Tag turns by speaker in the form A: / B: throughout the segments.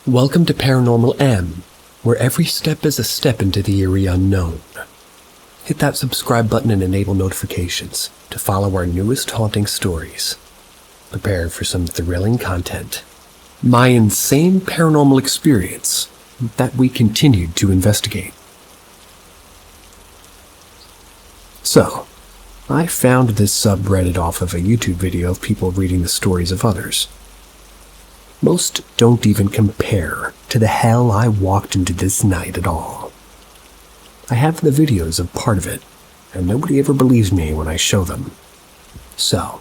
A: Welcome to Paranormal M, where every step is a step into the eerie unknown. Hit that subscribe button and enable notifications to follow our newest haunting stories. Prepare for some thrilling content. My insane paranormal experience that we continued to investigate. So, I found this subreddit off of a YouTube video of people reading the stories of others. Most don't even compare to the hell I walked into this night at all. I have the videos of part of it, and nobody ever believes me when I show them. So,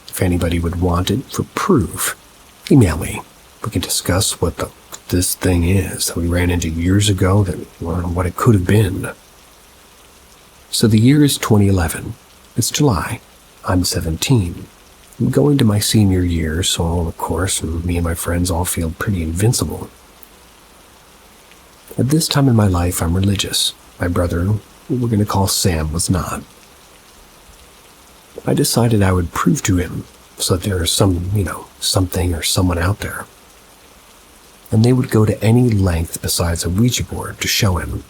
A: if anybody would want it for proof, email me. We can discuss what this thing is that we ran into years ago, what it could have been. So the year is 2011. It's July. I'm 17. I'm going to my senior year, so of course, me and my friends all feel pretty invincible. At this time in my life, I'm religious. My brother, who we're going to call Sam, was not. I decided I would prove to him so that there is something or someone out there. And they would go to any length besides a Ouija board to show him.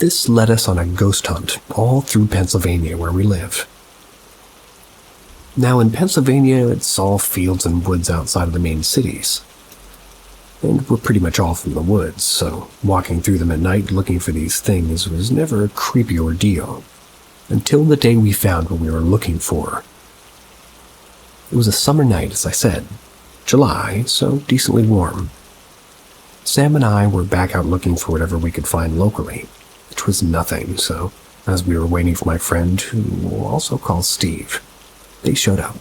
A: This led us on a ghost hunt all through Pennsylvania where we live. Now in Pennsylvania, it's all fields and woods outside of the main cities. And we're pretty much all from the woods, so walking through them at night looking for these things was never a creepy ordeal, until the day we found what we were looking for. It was a summer night, as I said, July, so decently warm. Sam and I were back out looking for whatever we could find locally, which was nothing, so as we were waiting for my friend, who we'll also call Steve, they showed up.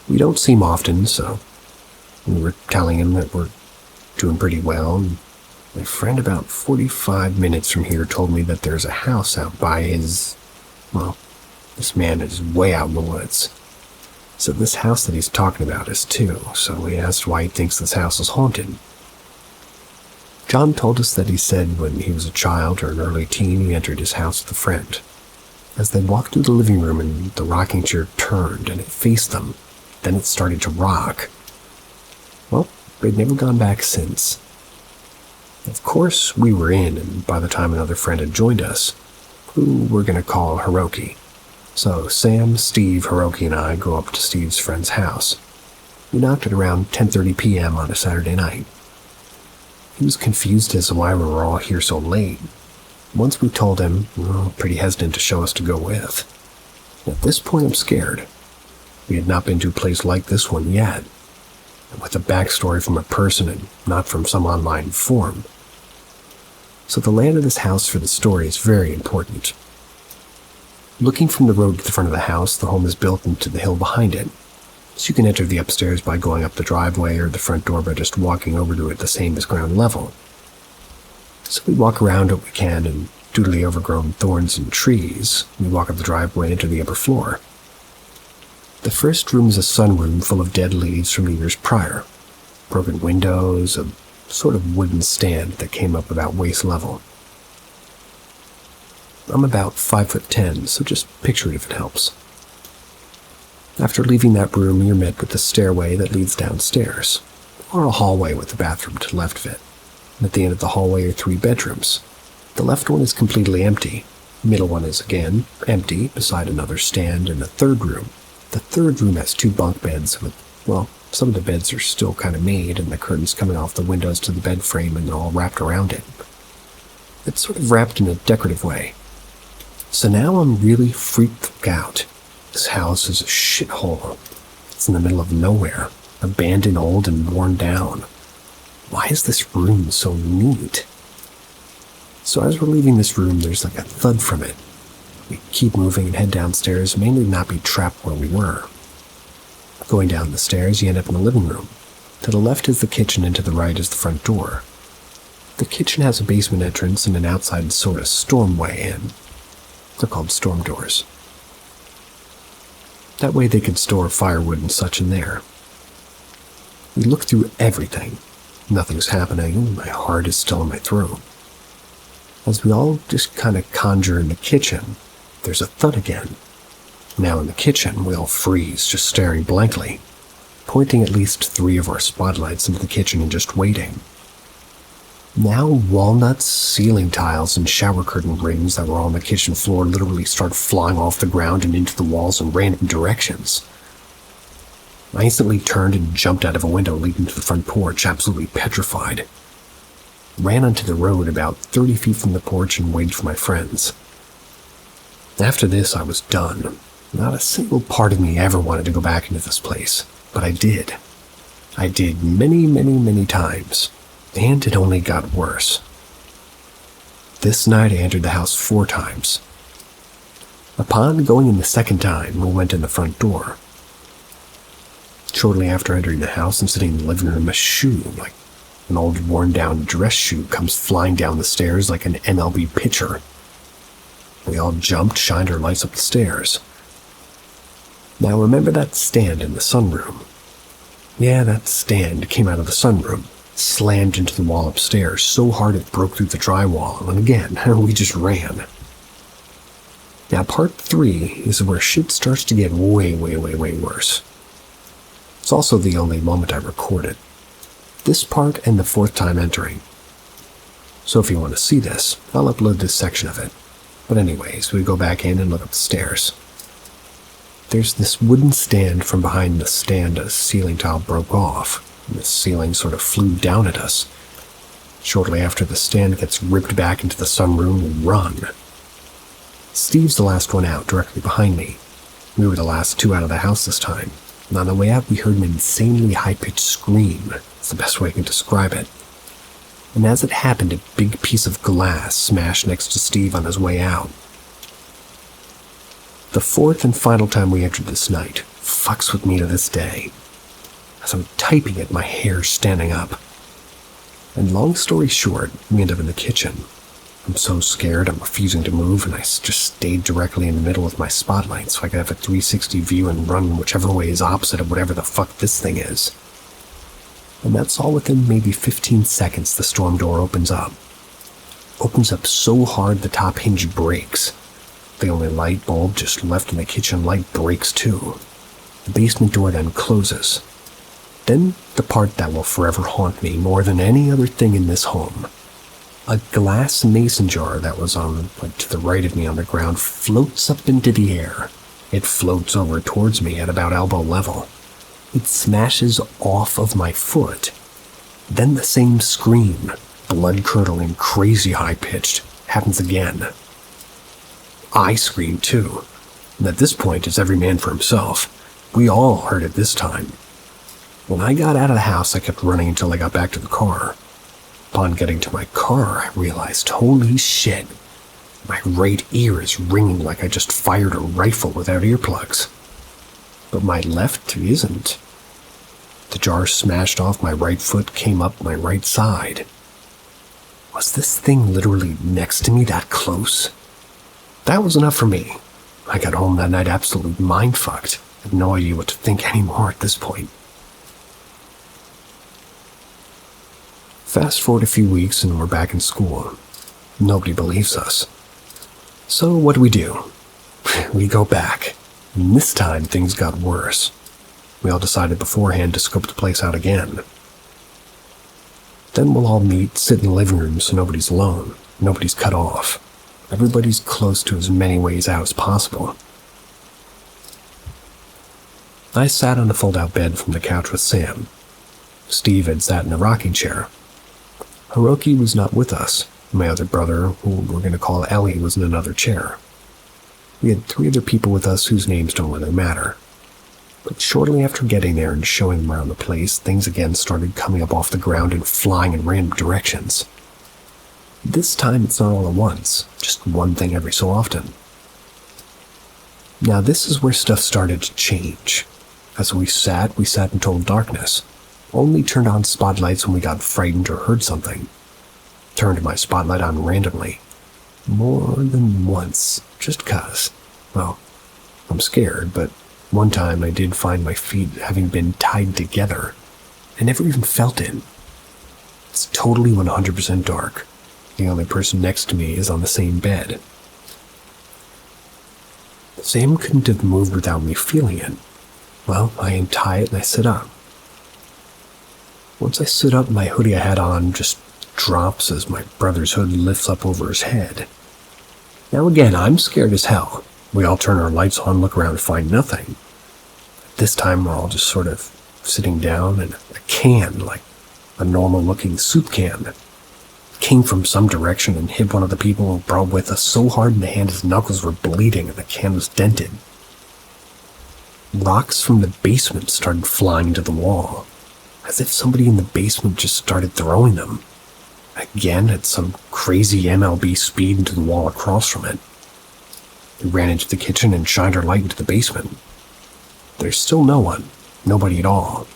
A: We don't see him often, so we were telling him that we're doing pretty well, and my friend about 45 minutes from here told me that there's a house out by his, this man is way out in the woods. So this house that he's talking about is too, so we asked why he thinks this house is haunted. John told us that he said when he was a child or an early teen, he entered his house with a friend. As they walked through the living room and the rocking chair turned and it faced them, then it started to rock. Well, they'd never gone back since. Of course, we were in, and by the time another friend had joined us, who we're going to call Hiroki. So Sam, Steve, Hiroki, and I go up to Steve's friend's house. We knocked at around 10:30 p.m. on a Saturday night. He was confused as to why we were all here so late. Once we told him, pretty hesitant to show us to go with. At this point, I'm scared. We had not been to a place like this one yet, and with a backstory from a person and not from some online forum. So the layout of this house for the story is very important. Looking from the road to the front of the house, the home is built into the hill behind it, so you can enter the upstairs by going up the driveway or the front door by just walking over to it the same as ground level. So we walk around what we can, and due to the overgrown thorns and trees, we walk up the driveway into the upper floor. The first room is a sunroom full of dead leaves from years prior, broken windows, a sort of wooden stand that came up about waist level. I'm about 5'10", so just picture it if it helps. After leaving that room, you're met with a stairway that leads downstairs, or a hallway with a bathroom to the left of it. And at the end of the hallway are 3 bedrooms. The left one is completely empty. The middle one is again empty, beside another stand in the third room. The third room has 2 bunk beds with, some of the beds are still kind of made, and the curtains coming off the windows to the bed frame and all wrapped around it. It's sort of wrapped in a decorative way. So now I'm really freaked out. This house is a shithole. It's in the middle of nowhere, abandoned, old, and worn down. Why is this room so neat? So as we're leaving this room, there's like a thud from it. We keep moving and head downstairs, mainly to not be trapped where we were. Going down the stairs, you end up in the living room. To the left is the kitchen, and to the right is the front door. The kitchen has a basement entrance and an outside sort of stormway in. They're called storm doors. That way they could store firewood and such in there. We look through everything. Nothing's happening. My heart is still in my throat. As we all just kind of conjure in the kitchen, there's a thud again. Now in the kitchen, we all freeze, just staring blankly. pointing at least 3 of our spotlights into the kitchen and just waiting. Now walnuts, ceiling tiles, and shower curtain rings that were on the kitchen floor literally started flying off the ground and into the walls in random directions. I instantly turned and jumped out of a window leading to the front porch, absolutely petrified. Ran onto the road about 30 feet from the porch and waited for my friends. After this, I was done. Not a single part of me ever wanted to go back into this place, but I did. I did many, many, many times, and it only got worse. This night I entered the house 4 times. Upon going in the second time, we went in the front door. Shortly after entering the house and sitting in the living room, a shoe, like an old worn-down dress shoe, comes flying down the stairs like an MLB pitcher. We all jumped, shined our lights up the stairs. Now remember that stand in the sunroom? Yeah, that stand came out of the sunroom, slammed into the wall upstairs so hard it broke through the drywall, and again, we just ran. Now part 3 is where shit starts to get way, way, way, way worse. It's also the only moment I recorded. This part and the 4th time entering. So if you want to see this, I'll upload this section of it. But anyways, we go back in and look up the stairs. There's this wooden stand. From behind the stand, a ceiling tile broke off, and the ceiling sort of flew down at us. Shortly after, the stand gets ripped back into the sunroom and run. Steve's the last one out, directly behind me. We were the last 2 out of the house this time. And on the way out, we heard an insanely high-pitched scream. That's the best way I can describe it. And as it happened, a big piece of glass smashed next to Steve on his way out. The 4th and final time we entered this night fucks with me to this day. As I'm typing it, my hair's standing up. And long story short, we end up in the kitchen. I'm so scared, I'm refusing to move, and I just stayed directly in the middle with my spotlight so I could have a 360 view and run whichever way is opposite of whatever the fuck this thing is. And that's all within maybe 15 seconds the storm door opens up. Opens up so hard the top hinge breaks. The only light bulb just left in the kitchen light breaks too. The basement door then closes. Then the part that will forever haunt me more than any other thing in this home. A glass mason jar that was to the right of me on the ground floats up into the air. It floats over towards me at about elbow level. It smashes off of my foot. Then the same scream, blood-curdling, crazy high-pitched, happens again. I scream too, and at this point it's every man for himself. We all heard it this time. When I got out of the house, I kept running until I got back to the car. Upon getting to my car, I realized, holy shit, my right ear is ringing like I just fired a rifle without earplugs. But my left isn't. The jar smashed off my right foot, came up my right side. Was this thing literally next to me that close? That was enough for me. I got home that night absolutely mind-fucked. I had no idea what to think anymore at this point. Fast forward a few weeks and we're back in school. Nobody believes us. So what do? We go back. And this time things got worse. We all decided beforehand to scope the place out again. Then we'll all meet, sit in the living room so nobody's alone. Nobody's cut off. Everybody's close to as many ways out as possible. I sat on the fold-out bed from the couch with Sam. Steve had sat in a rocking chair. Hiroki was not with us. My other brother, who we're going to call Ellie, was in another chair. We had 3 other people with us whose names don't really matter. But shortly after getting there and showing them around the place, things again started coming up off the ground and flying in random directions. This time it's not all at once, just one thing every so often. Now this is where stuff started to change. As we sat in total darkness. Only turned on spotlights when we got frightened or heard something. Turned my spotlight on randomly. More than once, just 'cause. Well, I'm scared, but one time I did find my feet having been tied together. I never even felt it. It's totally 100% dark. The only person next to me is on the same bed. Sam couldn't have moved without me feeling it. Well, I untie it and I sit up. Once I stood up, my hoodie I had on just drops as my brother's hood lifts up over his head. Now again, I'm scared as hell. We all turn our lights on, look around, and find nothing. This time we're all just sort of sitting down, and a can, like a normal-looking soup can, came from some direction and hit one of the people who brought with us so hard in the hand his knuckles were bleeding and the can was dented. Rocks from the basement started flying into the wall, as if somebody in the basement just started throwing them. Again, at some crazy MLB speed into the wall across from it. We ran into the kitchen and shined our light into the basement. There's still no one, nobody at all.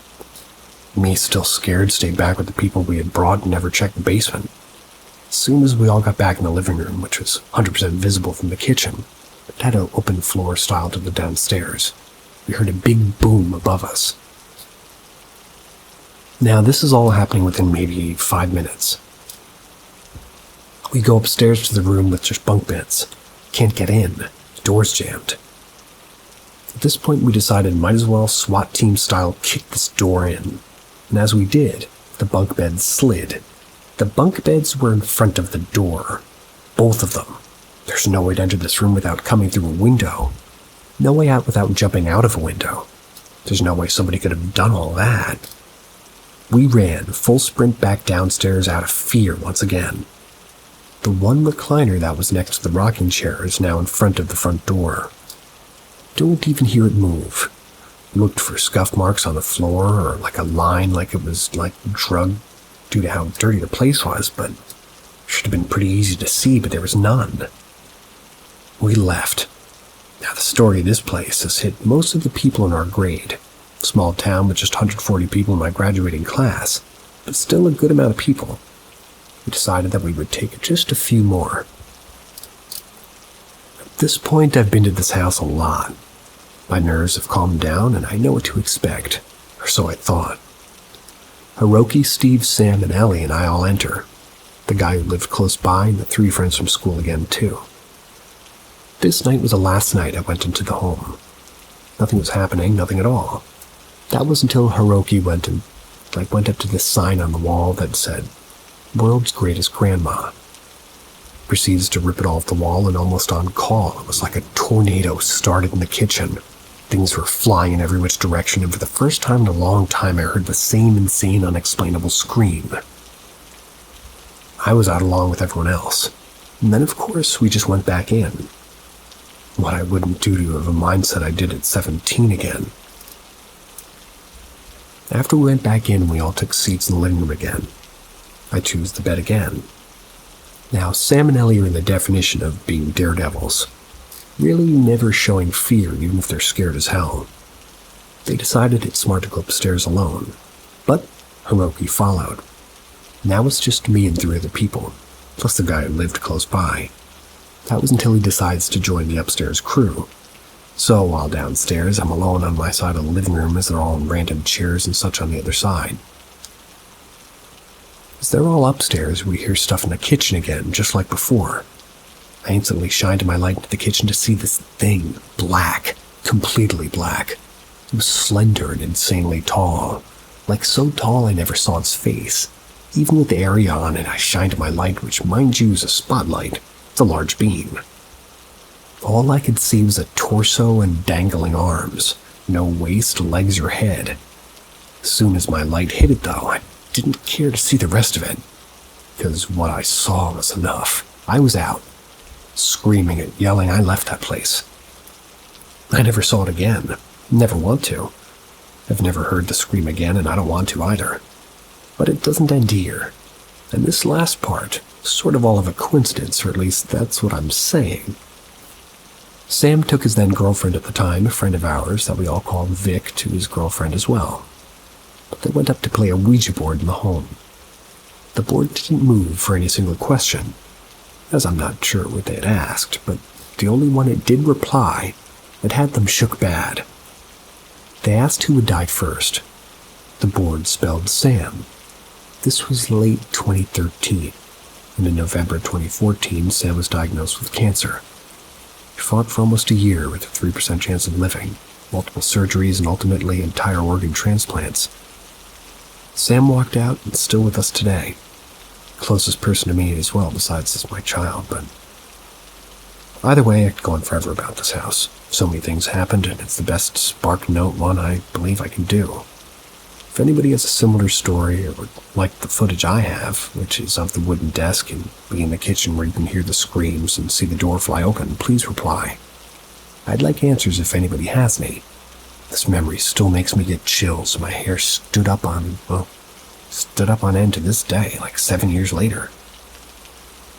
A: Me, still scared, stayed back with the people we had brought and never checked the basement. As soon as we all got back in the living room, which was 100% visible from the kitchen, it had an open floor style to the downstairs, we heard a big boom above us. Now, this is all happening within maybe 5 minutes. We go upstairs to the room with just bunk beds. Can't get in. The door's jammed. At this point, we decided might as well SWAT team style kick this door in. And as we did, the bunk beds slid. The bunk beds were in front of the door. Both of them. There's no way to enter this room without coming through a window. No way out without jumping out of a window. There's no way somebody could have done all that. We ran full sprint back downstairs out of fear once again. The one recliner that was next to the rocking chair is now in front of the front door. Don't even hear it move. Looked for scuff marks on the floor or like a line like it was like drugged due to how dirty the place was, but should have been pretty easy to see, but there was none. We left. Now the story of this place has hit most of the people in our grade. Small town with just 140 people in my graduating class, but still a good amount of people. We decided that we would take just a few more. At this point, I've been to this house a lot. My nerves have calmed down and I know what to expect, or so I thought. Hiroki, Steve, Sam, and Ellie and I all enter. The guy who lived close by and the 3 friends from school again too. This night was the last night I went into the home. Nothing was happening, nothing at all. That was until Hiroki went up to this sign on the wall that said, "World's Greatest Grandma." Proceeds to rip it off the wall, and almost on call, it was like a tornado started in the kitchen. Things were flying in every which direction, and for the first time in a long time I heard the same insane, unexplainable scream. I was out along with everyone else. And then, of course, we just went back in. What I wouldn't do to have a mindset I did at 17 again. After we went back in, we all took seats in the living room again. I chose the bed again. Now, Sam and Ellie are in the definition of being daredevils. Really never showing fear, even if they're scared as hell. They decided it's smart to go upstairs alone. But Hiroki followed. Now it's just me and 3 other people, plus the guy who lived close by. That was until he decides to join the upstairs crew. So while downstairs, I'm alone on my side of the living room as they're all in random chairs and such on the other side. As they're all upstairs, we hear stuff in the kitchen again, just like before. I instantly shined my light into the kitchen to see this thing, black, completely black. It was slender and insanely tall, like so tall I never saw its face. Even with the area on it, I shined my light, which mind you is a spotlight. It's a large beam. All I could see was a torso and dangling arms, no waist, legs, or head. As soon as my light hit it, though, I didn't care to see the rest of it, because what I saw was enough. I was out. Screaming and yelling, I left that place. I never saw it again. Never want to. I've never heard the scream again, and I don't want to either. But it doesn't end here. And this last part, sort of all of a coincidence, or at least that's what I'm saying. Sam took his then-girlfriend at the time, a friend of ours that we all called Vic, to his girlfriend as well. But they went up to play a Ouija board in the home. The board didn't move for any single question, as I'm not sure what they had asked, but the only one it did reply, it had them shook bad. They asked who would die first. The board spelled Sam. This was late 2013, and in November 2014, Sam was diagnosed with cancer. He fought for almost a year with a 3% chance of living, multiple surgeries, and ultimately entire organ transplants. Sam walked out and is still with us today. Closest person to me as well, besides as my child, but either way, I could go on forever about this house. So many things happened, and it's the best Spark Note one I believe I can do. If anybody has a similar story or would like the footage I have, which is of the wooden desk and be in the kitchen where you can hear the screams and see the door fly open, please reply. I'd like answers if anybody has any. This memory still makes me get chills, so my hair stood up on end to this day, like 7 years later.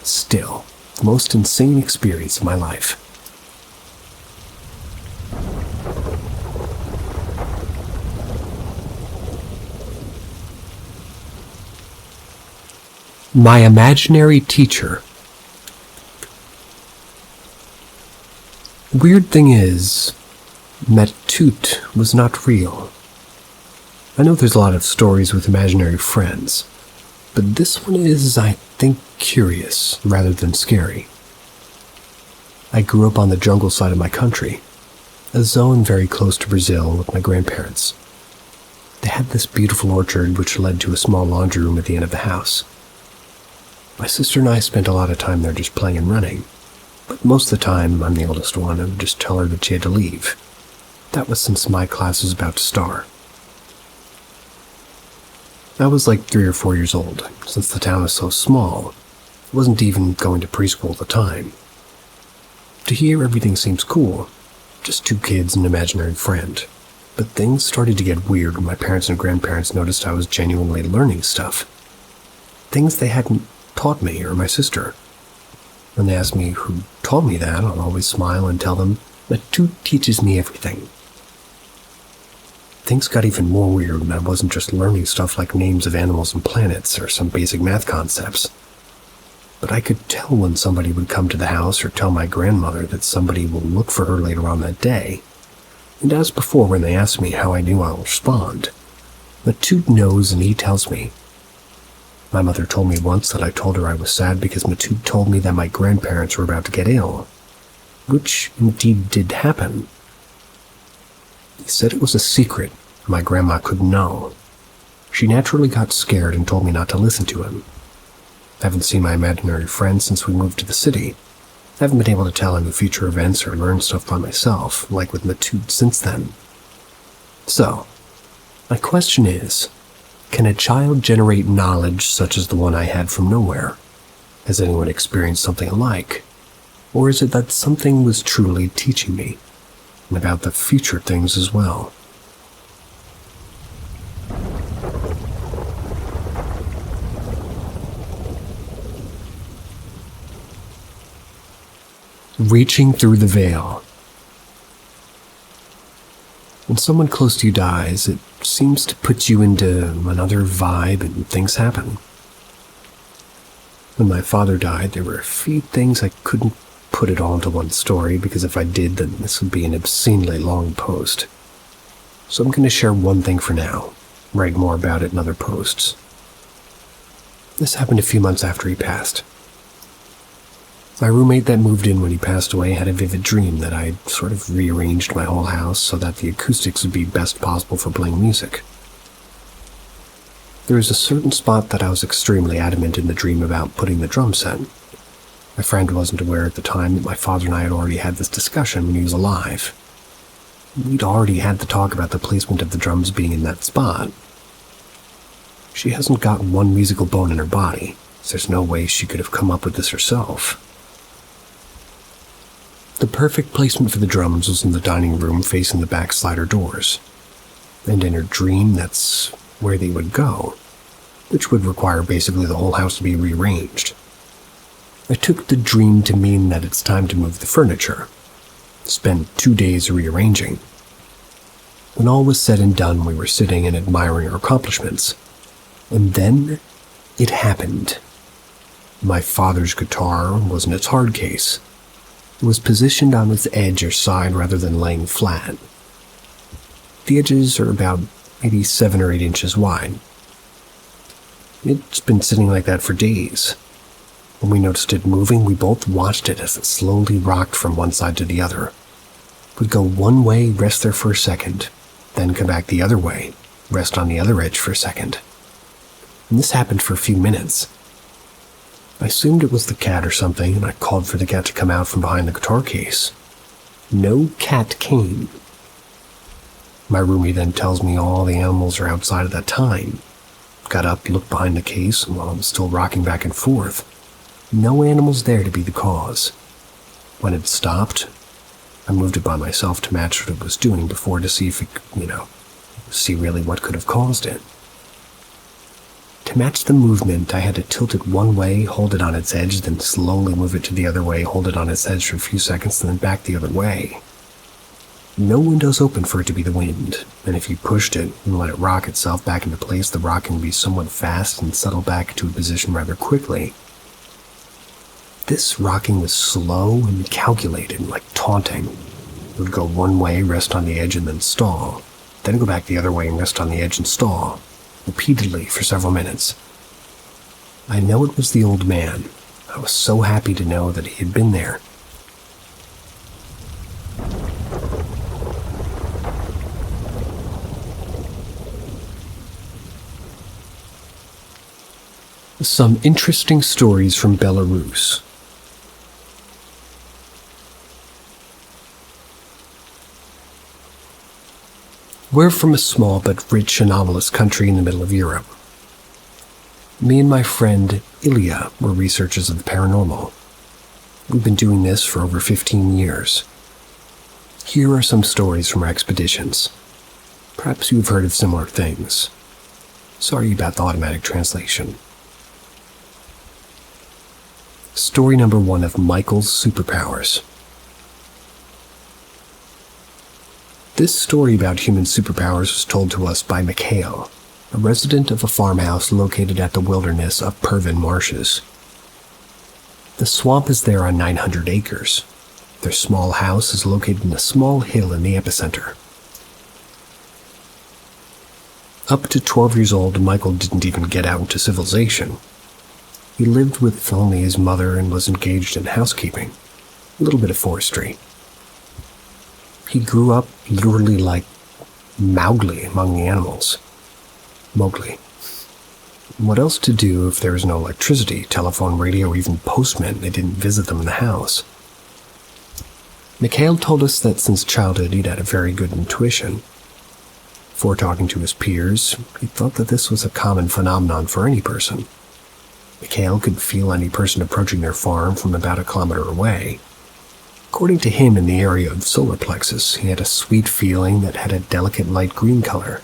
A: Still, the most insane experience of my life. My imaginary teacher. The weird thing is, Matute was not real. I know there's a lot of stories with imaginary friends, but this one is, I think, curious rather than scary. I grew up on the jungle side of my country, a zone very close to Brazil with my grandparents. They had this beautiful orchard which led to a small laundry room at the end of the house. My sister and I spent a lot of time there just playing and running, but most of the time I'm the oldest one and would just tell her that she had to leave. That was since my class was about to start. I was like 3 or 4 years old. Since the town was so small, I wasn't even going to preschool at the time. To here, everything seems cool. Just 2 kids and an imaginary friend. But things started to get weird when my parents and grandparents noticed I was genuinely learning stuff. Things they hadn't taught me or my sister. When they ask me who taught me that, I'll always smile and tell them that Matute teaches me everything. Things got even more weird when I wasn't just learning stuff like names of animals and planets or some basic math concepts. But I could tell when somebody would come to the house or tell my grandmother that somebody will look for her later on that day. And as before, when they ask me how I knew I'll respond, Matute knows and he tells me. My mother told me once that I told her I was sad because Matute told me that my grandparents were about to get ill, which indeed did happen. He said it was a secret my grandma couldn't know. She naturally got scared and told me not to listen to him. I haven't seen my imaginary friend since we moved to the city. I haven't been able to tell any future events or learn stuff by myself, like with Matute since then. So, my question is, can a child generate knowledge such as the one I had from nowhere? Has anyone experienced something alike? Or is it that something was truly teaching me, and about the future things as well? Reaching through the veil. When someone close to you dies, it seems to put you into another vibe and things happen. When my father died, there were a few things I couldn't put it all into one story, because if I did, then this would be an obscenely long post. So I'm going to share one thing for now, write more about it in other posts. This happened a few months after he passed. My roommate that moved in when he passed away had a vivid dream that I'd sort of rearranged my whole house so that the acoustics would be best possible for playing music. There was a certain spot that I was extremely adamant in the dream about putting the drum set. My friend wasn't aware at the time that my father and I had already had this discussion when he was alive. We'd already had the talk about the placement of the drums being in that spot. She hasn't got one musical bone in her body, so there's no way she could have come up with this herself. The perfect placement for the drums was in the dining room facing the back slider doors. And in her dream, that's where they would go, which would require basically the whole house to be rearranged. I took the dream to mean that it's time to move the furniture. Spend 2 days rearranging. When all was said and done, we were sitting and admiring our accomplishments. And then, it happened. My father's guitar was in its hard case. It was positioned on its edge or side rather than laying flat. The edges are about maybe 7 or 8 inches wide. It's been sitting like that for days. When we noticed it moving, we both watched it as it slowly rocked from one side to the other. It would go one way, rest there for a second, then come back the other way, rest on the other edge for a second. and this happened for a few minutes. I assumed it was the cat or something, and I called for the cat to come out from behind the guitar case. No cat came. My roomie then tells me all the animals are outside at that time. Got up, looked behind the case, and while I was still rocking back and forth, no animals there to be the cause. When it stopped, I moved it by myself to match what it was doing before to see if it could, see really what could have caused it. To match the movement, I had to tilt it one way, hold it on its edge, then slowly move it to the other way, hold it on its edge for a few seconds, and then back the other way. No windows open for it to be the wind, and if you pushed it and let it rock itself back into place, the rocking would be somewhat fast and settle back into a position rather quickly. This rocking was slow and calculated, like taunting. It would go one way, rest on the edge, and then stall. Then go back the other way and rest on the edge and stall, repeatedly for several minutes. I know it was the old man. I was so happy to know that he had been there. Some interesting stories from Belarus. We're from a small but rich anomalous country in the middle of Europe. Me and my friend Ilya were researchers of the paranormal. We've been doing this for over 15 years. Here are some stories from our expeditions. Perhaps you've heard of similar things. Sorry about the automatic translation. Story number 1 of Michael's superpowers. This story about human superpowers was told to us by Mikhail, a resident of a farmhouse located at the wilderness of Pervin Marshes. The swamp is there on 900 acres. Their small house is located in a small hill in the epicenter. Up to 12 years old, Michael didn't even get out into civilization. He lived with only his mother and was engaged in housekeeping, a little bit of forestry. He grew up literally like Mowgli among the animals. Mowgli. What else to do if there was no electricity, telephone, radio, or even postmen? They didn't visit them in the house. Mikhail told us that since childhood he'd had a very good intuition. Before talking to his peers, he thought that this was a common phenomenon for any person. Mikhail could feel any person approaching their farm from about a kilometer away. According to him, in the area of the solar plexus, he had a sweet feeling that had a delicate light green color.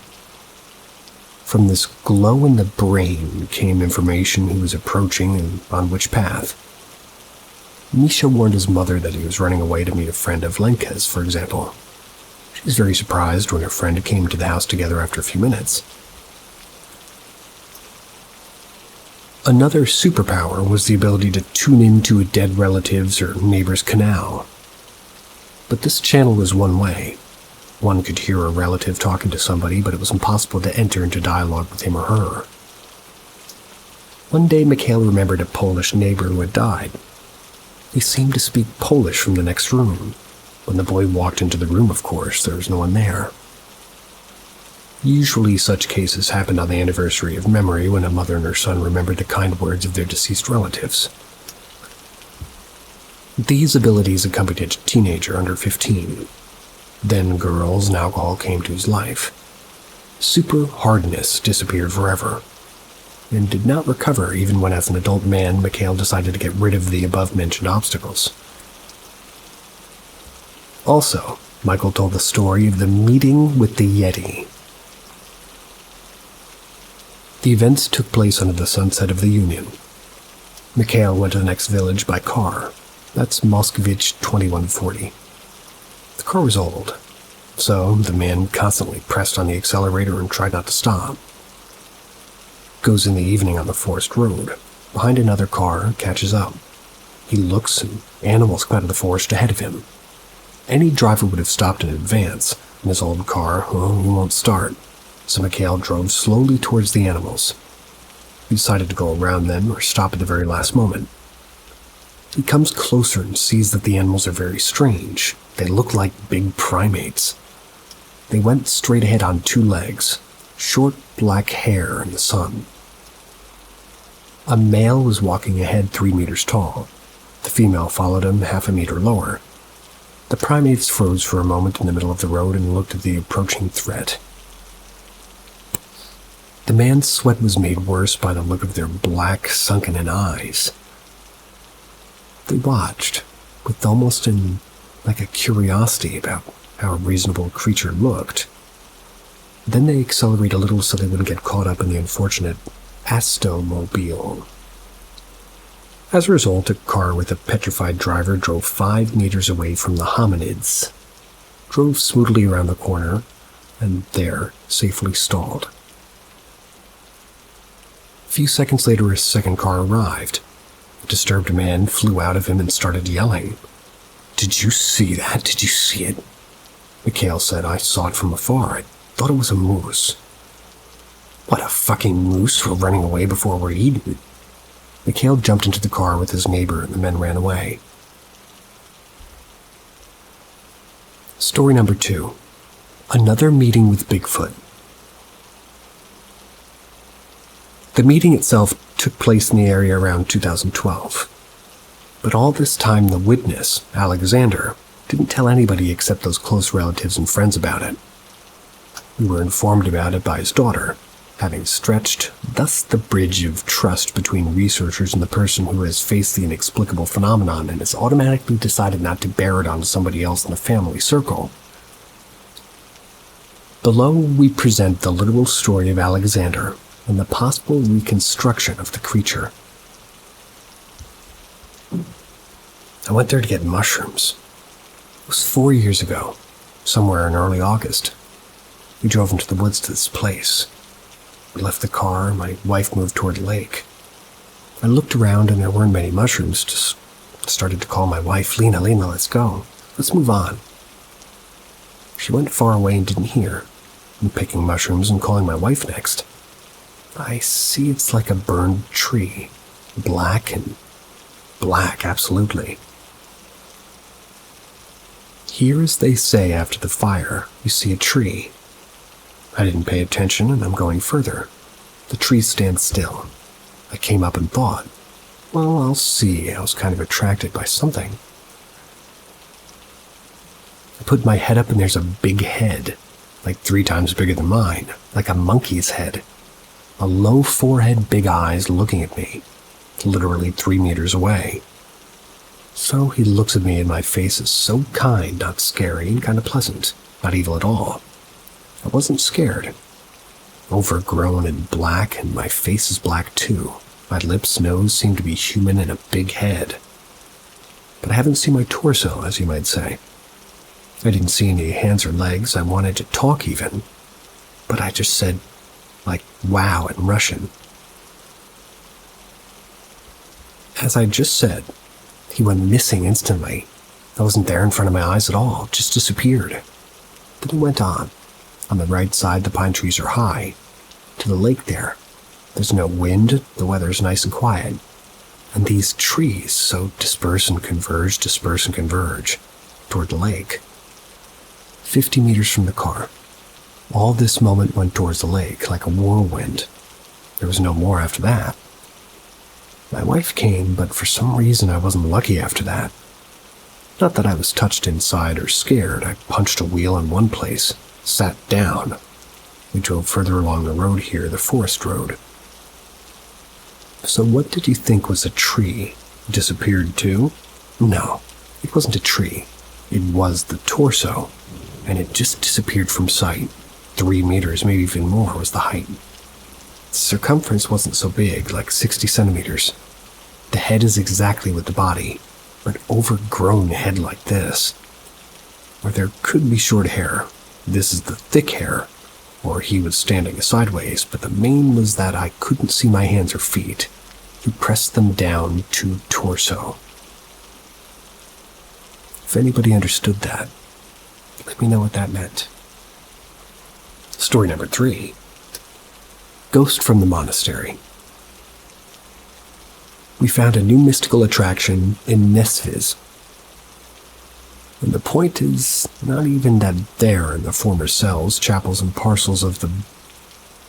A: From this glow in the brain came information who was approaching and on which path. Misha warned his mother that he was running away to meet a friend of Lenka's, for example. She was very surprised when her friend came to the house together after a few minutes. Another superpower was the ability to tune into a dead relative's or neighbor's canal. But this channel was one way. One could hear a relative talking to somebody, but it was impossible to enter into dialogue with him or her. One day, Mikhail remembered a Polish neighbor who had died. He seemed to speak Polish from the next room. When the boy walked into the room, of course, there was no one there. Usually such cases happened on the anniversary of memory when a mother and her son remembered the kind words of their deceased relatives. These abilities accompanied a teenager under 15. Then girls and alcohol came to his life. Super hardness disappeared forever, and did not recover even when as an adult man, Mikhail decided to get rid of the above-mentioned obstacles. Also, Michael told the story of the meeting with the Yeti. The events took place under the sunset of the Union. Mikhail went to the next village by car. That's Moskvich 2140. The car was old, so the man constantly pressed on the accelerator and tried not to stop. Goes in the evening on the forest road. Behind another car, catches up. He looks and animals come out of the forest ahead of him. Any driver would have stopped in advance, and his old car, he won't start. So Mikhail drove slowly towards the animals. He decided to go around them or stop at the very last moment. He comes closer and sees that the animals are very strange. They look like big primates. They went straight ahead on 2 legs, short black hair in the sun. A male was walking ahead 3 meters tall. The female followed him half a meter lower. The primates froze for a moment in the middle of the road and looked at the approaching threat. The man's sweat was made worse by the look of their black, sunken-in eyes. They watched, with almost like a curiosity about how a reasonable creature looked. Then they accelerated a little so they wouldn't get caught up in the unfortunate Astomobile. As a result, a car with a petrified driver drove 5 meters away from the hominids, drove smoothly around the corner, and there safely stalled. A few seconds later, a second car arrived. A disturbed man flew out of him and started yelling. "Did you see that? Did you see it?" Mikhail said, "I saw it from afar. I thought it was a moose." "What, a fucking moose? We're running away before we're eaten." Mikhail jumped into the car with his neighbor and the men ran away. Story number 2. Another meeting with Bigfoot. The meeting itself took place in the area around 2012. But all this time, the witness, Alexander, didn't tell anybody except those close relatives and friends about it. We were informed about it by his daughter, having stretched thus the bridge of trust between researchers and the person who has faced the inexplicable phenomenon and has automatically decided not to bear it onto somebody else in the family circle. Below, we present the literal story of Alexander and the possible reconstruction of the creature. I went there to get mushrooms. It was 4 years ago, somewhere in early August. We drove into the woods to this place. We left the car, my wife moved toward the lake. I looked around and there weren't many mushrooms, just started to call my wife, Lena, let's go. Let's move on. She went far away and didn't hear. I'm picking mushrooms and calling my wife next. I see it's like a burned tree. Black, absolutely. Here, as they say after the fire, you see a tree. I didn't pay attention and I'm going further. The tree stands still. I came up and thought, well, I'll see. I was kind of attracted by something. I put my head up and there's a big head, like 3 times bigger than mine, like a monkey's head. A low forehead, big eyes looking at me, literally 3 meters away. So he looks at me and my face is so kind, not scary, and kind of pleasant, not evil at all. I wasn't scared. Overgrown and black, and my face is black too. My lips, nose seem to be human and a big head. But I haven't seen my torso, as you might say. I didn't see any hands or legs. I wanted to talk even. But I just said, like, wow in Russian. As I just said, he went missing instantly. I wasn't there in front of my eyes at all, just disappeared. Then he went on. On the right side, the pine trees are high. To the lake there. There's no wind, the weather's nice and quiet. And these trees so disperse and converge, toward the lake. 50 meters from the car. All this moment went towards the lake, like a whirlwind. There was no more after that. My wife came, but for some reason I wasn't lucky after that. Not that I was touched inside or scared. I punched a wheel in one place, sat down. We drove further along the road here, the forest road. So what did you think was a tree? Disappeared too? No, it wasn't a tree. It was the torso, and it just disappeared from sight. 3 meters, maybe even more, was the height. The circumference wasn't so big, like 60 centimeters. The head is exactly with the body, an overgrown head like this. Or there could be short hair. This is the thick hair, or he was standing sideways, but the main was that I couldn't see my hands or feet. He pressed them down to torso. If anybody understood that, let me know what that meant. Story number 3. Ghost from the Monastery. We found a new mystical attraction in Nesviz. And the point is not even that there in the former cells, chapels, and parcels of the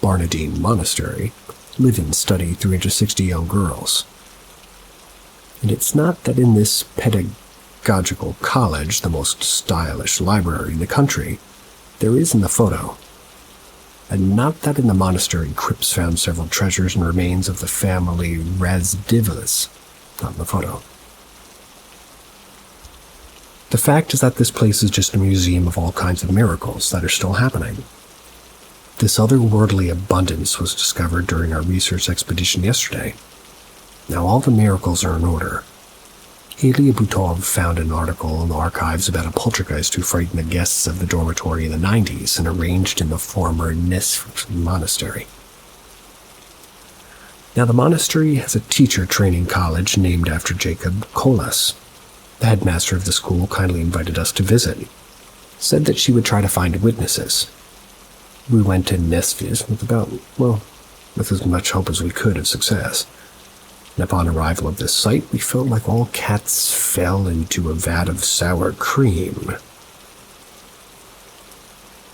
A: Barnardine Monastery, live-in study 360 young girls. And it's not that in this pedagogical college, the most stylish library in the country, there is in the photo. And not that in the monastery crypts found several treasures and remains of the family Razdivas, not in the photo. The fact is that this place is just a museum of all kinds of miracles that are still happening. This otherworldly abundance was discovered during our research expedition yesterday. Now all the miracles are in order. Elia Butov found an article in the archives about a poltergeist who frightened the guests of the dormitory in the 90s and arranged in the former Nesv monastery. Now the monastery has a teacher training college named after Jacob Kolas. The headmaster of the school kindly invited us to visit. Said that she would try to find witnesses. We went to Nesvis with as much hope as we could of success. And upon arrival at this site, we felt like all cats fell into a vat of sour cream.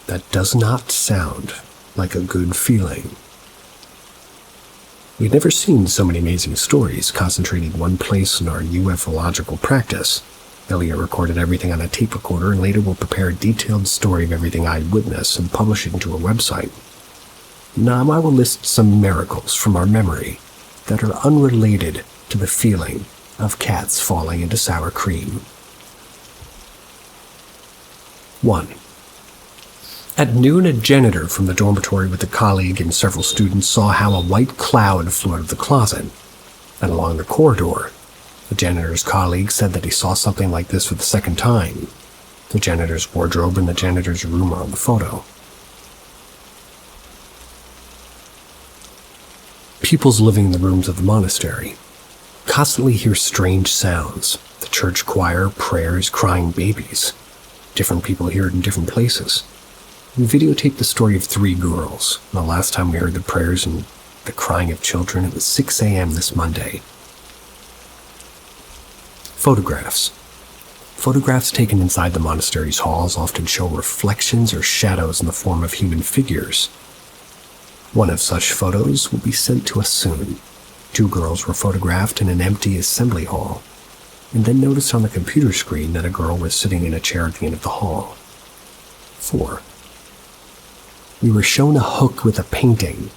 A: That does not sound like a good feeling. We'd never seen so many amazing stories concentrated in one place in our ufological practice. Ilya recorded everything on a tape recorder and later will prepare a detailed story of everything I witnessed and publish it into a website. Now I will list some miracles from our memory that are unrelated to the feeling of cats falling into sour cream. 1. At noon, a janitor from the dormitory with a colleague and several students saw how a white cloud flew out of the closet. And along the corridor, the janitor's colleague said that he saw something like this for the second time. The janitor's wardrobe and the janitor's room are on the photo. Pupils living in the rooms of the monastery constantly hear strange sounds. The church choir, prayers, crying babies. Different people hear it in different places. We videotaped the story of 3 girls. The last time we heard the prayers and the crying of children, it was 6 a.m. this Monday. Photographs. Photographs taken inside the monastery's halls often show reflections or shadows in the form of human figures. One of such photos will be sent to us soon. 2 girls were photographed in an empty assembly hall, and then noticed on the computer screen that a girl was sitting in a chair at the end of the hall. 4. We were shown a hook with a painting,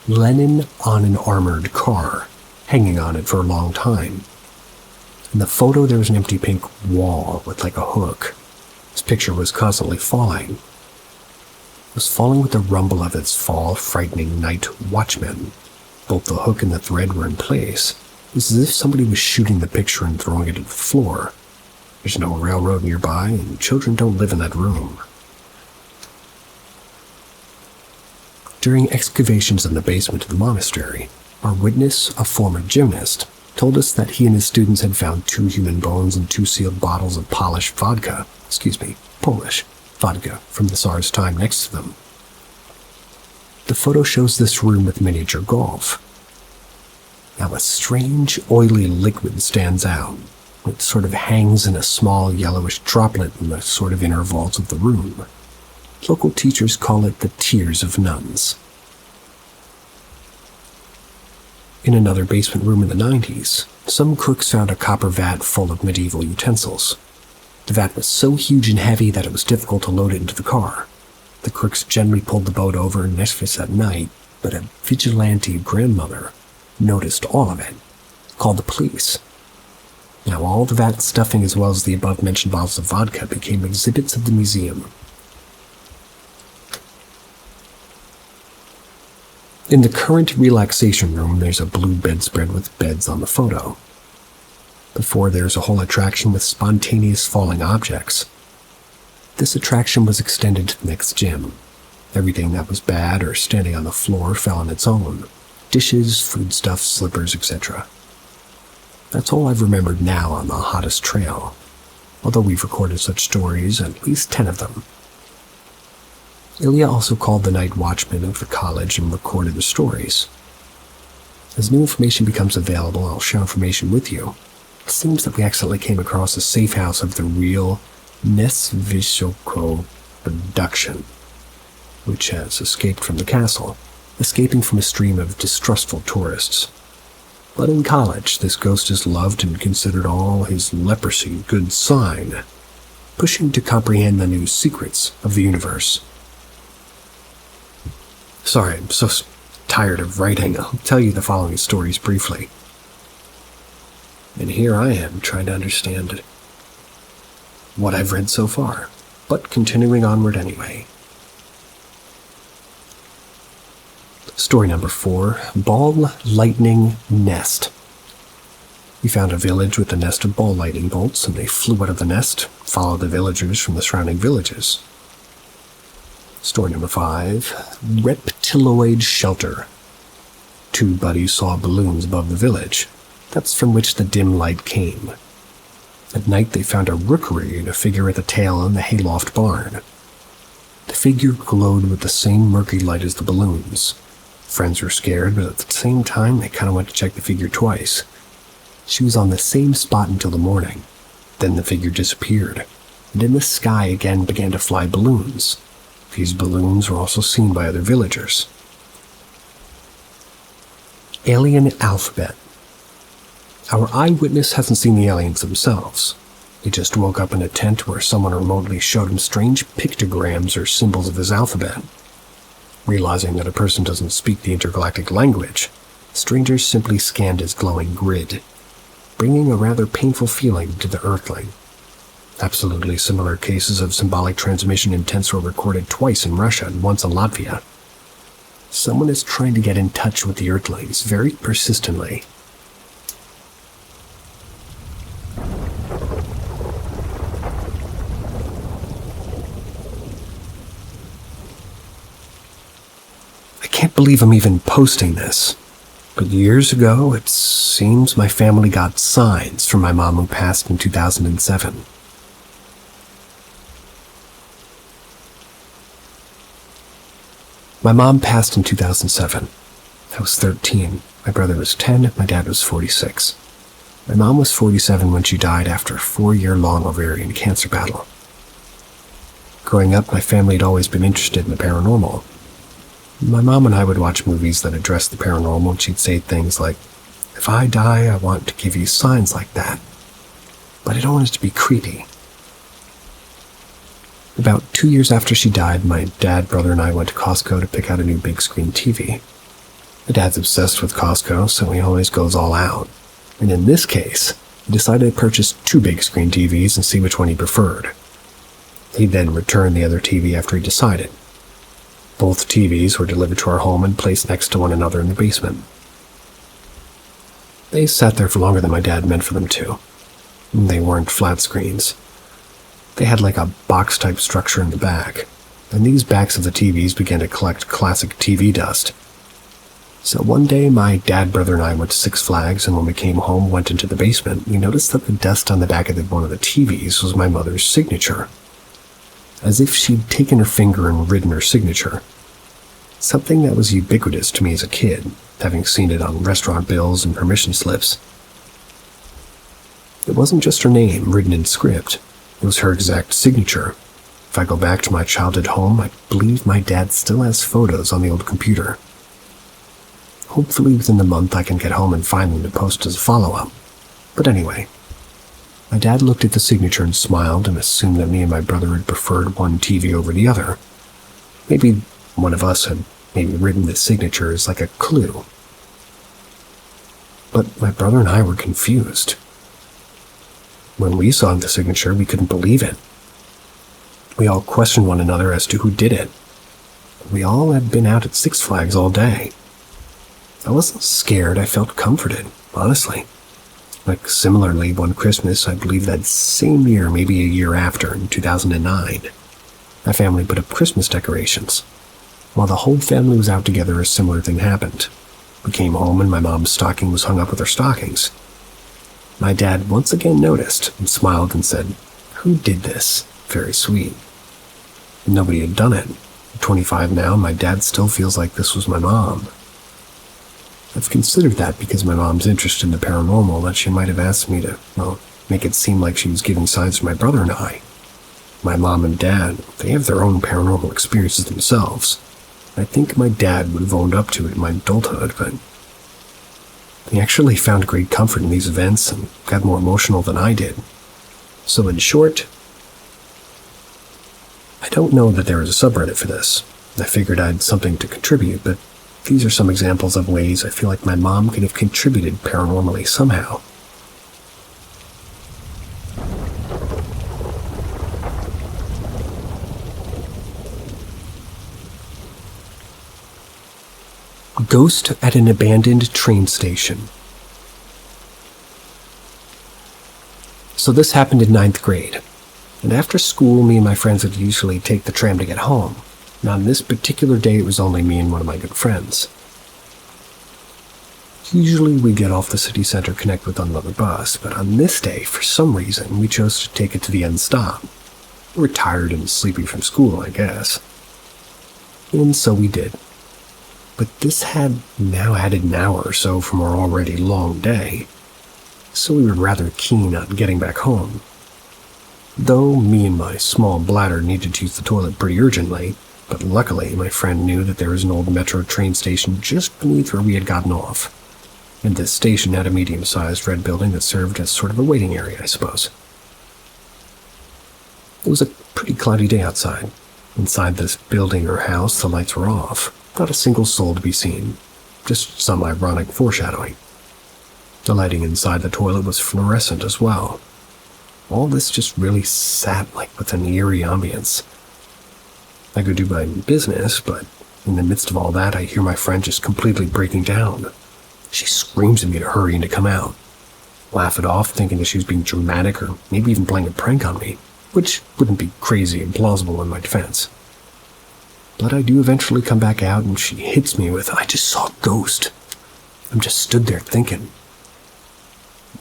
A: Lenin on an armored car, hanging on it for a long time. In the photo there was an empty pink wall with like a hook. This picture was constantly falling. It was falling with the rumble of its fall, frightening night watchmen. Both the hook and the thread were in place. It was as if somebody was shooting the picture and throwing it at the floor. There's no railroad nearby, and children don't live in that room. During excavations in the basement of the monastery, our witness, a former gymnast, told us that he and his students had found 2 human bones and 2 sealed bottles of Polish vodka from the Tsar's time next to them. The photo shows this room with miniature golf. Now a strange, oily liquid stands out. It sort of hangs in a small yellowish droplet in the sort of inner vaults of the room. Local teachers call it the tears of nuns. In another basement room in the 90s, some crooks found a copper vat full of medieval utensils. The vat was so huge and heavy that it was difficult to load it into the car. The crooks generally pulled the boat over in Nesvis at night, but a vigilante grandmother noticed all of it, called the police. Now all the vat stuffing as well as the above-mentioned bottles of vodka became exhibits of the museum. In the current relaxation room, there's a blue bedspread with beds on the photo. Before, there's a whole attraction with spontaneous falling objects. This attraction was extended to the next gym. Everything that was bad or standing on the floor fell on its own. Dishes, foodstuffs, slippers, etc. That's all I've remembered now on the hottest trail, although we've recorded such stories, at least 10 of them. Ilya also called the night watchman of the college and recorded the stories. As new information becomes available, I'll share information with you. It seems that we accidentally came across a safe house of the real Nesvishoko production, which has escaped from the castle. escaping from a stream of distrustful tourists. But in college, this ghost is loved and considered all his leprosy a good sign, pushing to comprehend the new secrets of the universe. Sorry, I'm so tired of writing. I'll tell you the following stories briefly. And here I am trying to understand what I've read so far, but continuing onward anyway. Story number 4, Ball Lightning Nest. We found a village with a nest of ball lightning bolts, and they flew out of the nest, followed the villagers from the surrounding villages. Story number 5, Reptiloid Shelter. 2 buddies saw balloons above the village. That's from which the dim light came. At night they found a rookery and a figure at the tail in the hayloft barn. The figure glowed with the same murky light as the balloons. Friends were scared, but at the same time they kind of went to check the figure twice. She was on the same spot until the morning. Then the figure disappeared, and in the sky again began to fly balloons. These balloons were also seen by other villagers. Alien Alphabet. Our eyewitness hasn't seen the aliens themselves. He just woke up in a tent where someone remotely showed him strange pictograms or symbols of his alphabet. Realizing that a person doesn't speak the intergalactic language, strangers simply scanned his glowing grid, bringing a rather painful feeling to the Earthling. Absolutely similar cases of symbolic transmission intents were recorded twice in Russia and once in Latvia. Someone is trying to get in touch with the Earthlings very persistently. I can't believe I'm even posting this, but years ago it seems my family got signs from my mom who passed in 2007. My mom passed in 2007. I was 13, my brother was 10, my dad was 46. My mom was 47 when she died after a 4-year-long ovarian cancer battle. Growing up, my family had always been interested in the paranormal. My mom and I would watch movies that addressed the paranormal, and she'd say things like, "If I die, I want to give you signs like that. But I don't want it to be creepy." About 2 years after she died, my dad, brother, and I went to Costco to pick out a new big screen TV. My dad's obsessed with Costco, so he always goes all out. And in this case, he decided to purchase 2 big screen TVs and see which one he preferred. He then returned the other TV after he decided. Both TVs were delivered to our home and placed next to one another in the basement. They sat there for longer than my dad meant for them to. They weren't flat screens. They had like a box-type structure in the back, and these backs of the TVs began to collect classic TV dust. So one day, my dad, brother, and I went to Six Flags, and when we came home, went into the basement, we noticed that the dust on the back of one of the TVs was my mother's signature. As if she'd taken her finger and written her signature. Something that was ubiquitous to me as a kid, having seen it on restaurant bills and permission slips. It wasn't just her name written in script. It was her exact signature. If I go back to my childhood home, I believe my dad still has photos on the old computer. Hopefully within the month I can get home and find them to post as a follow-up. But anyway, my dad looked at the signature and smiled and assumed that me and my brother had preferred one TV over the other. Maybe one of us had written the signature as like a clue. But my brother and I were confused. When we saw the signature, we couldn't believe it. We all questioned one another as to who did it. We all had been out at Six Flags all day. I wasn't scared, I felt comforted, honestly. Like similarly, one Christmas, I believe that same year, maybe a year after, in 2009, my family put up Christmas decorations. While the whole family was out together, a similar thing happened. We came home and my mom's stocking was hung up with her stockings. My dad once again noticed and smiled and said, "Who did this?" Very sweet. Nobody had done it. At 25 now, my dad still feels like this was my mom. I've considered that because my mom's interest in the paranormal, that she might have asked me to, make it seem like she was giving signs to my brother and I. My mom and dad, they have their own paranormal experiences themselves. I think my dad would have owned up to it in my adulthood, but he actually found great comfort in these events and got more emotional than I did. So in short, I don't know that there is a subreddit for this. I figured I had something to contribute, but these are some examples of ways I feel like my mom could have contributed paranormally somehow. Ghost at an abandoned train station. So this happened in 9th grade, and after school me and my friends would usually take the tram to get home. And on this particular day it was only me and one of my good friends. Usually we get off the city center, connect with another bus, but on this day, for some reason, we chose to take it to the end stop. We were tired and sleepy from school, I guess. And so we did. But this had now added an hour or so from our already long day, so we were rather keen on getting back home. Though me and my small bladder needed to use the toilet pretty urgently, but luckily my friend knew that there was an old metro train station just beneath where we had gotten off, and this station had a medium-sized red building that served as sort of a waiting area, I suppose. It was a pretty cloudy day outside. Inside this building or house, the lights were off. Not a single soul to be seen, just some ironic foreshadowing. The lighting inside the toilet was fluorescent as well. All this just really sat like with an eerie ambience. I go do my business, but in the midst of all that, I hear my friend just completely breaking down. She screams at me to hurry and to come out. Laugh it off, thinking that she was being dramatic or maybe even playing a prank on me, which wouldn't be crazy and plausible in my defense. But I do eventually come back out and she hits me with, "I just saw a ghost." I'm just stood there thinking,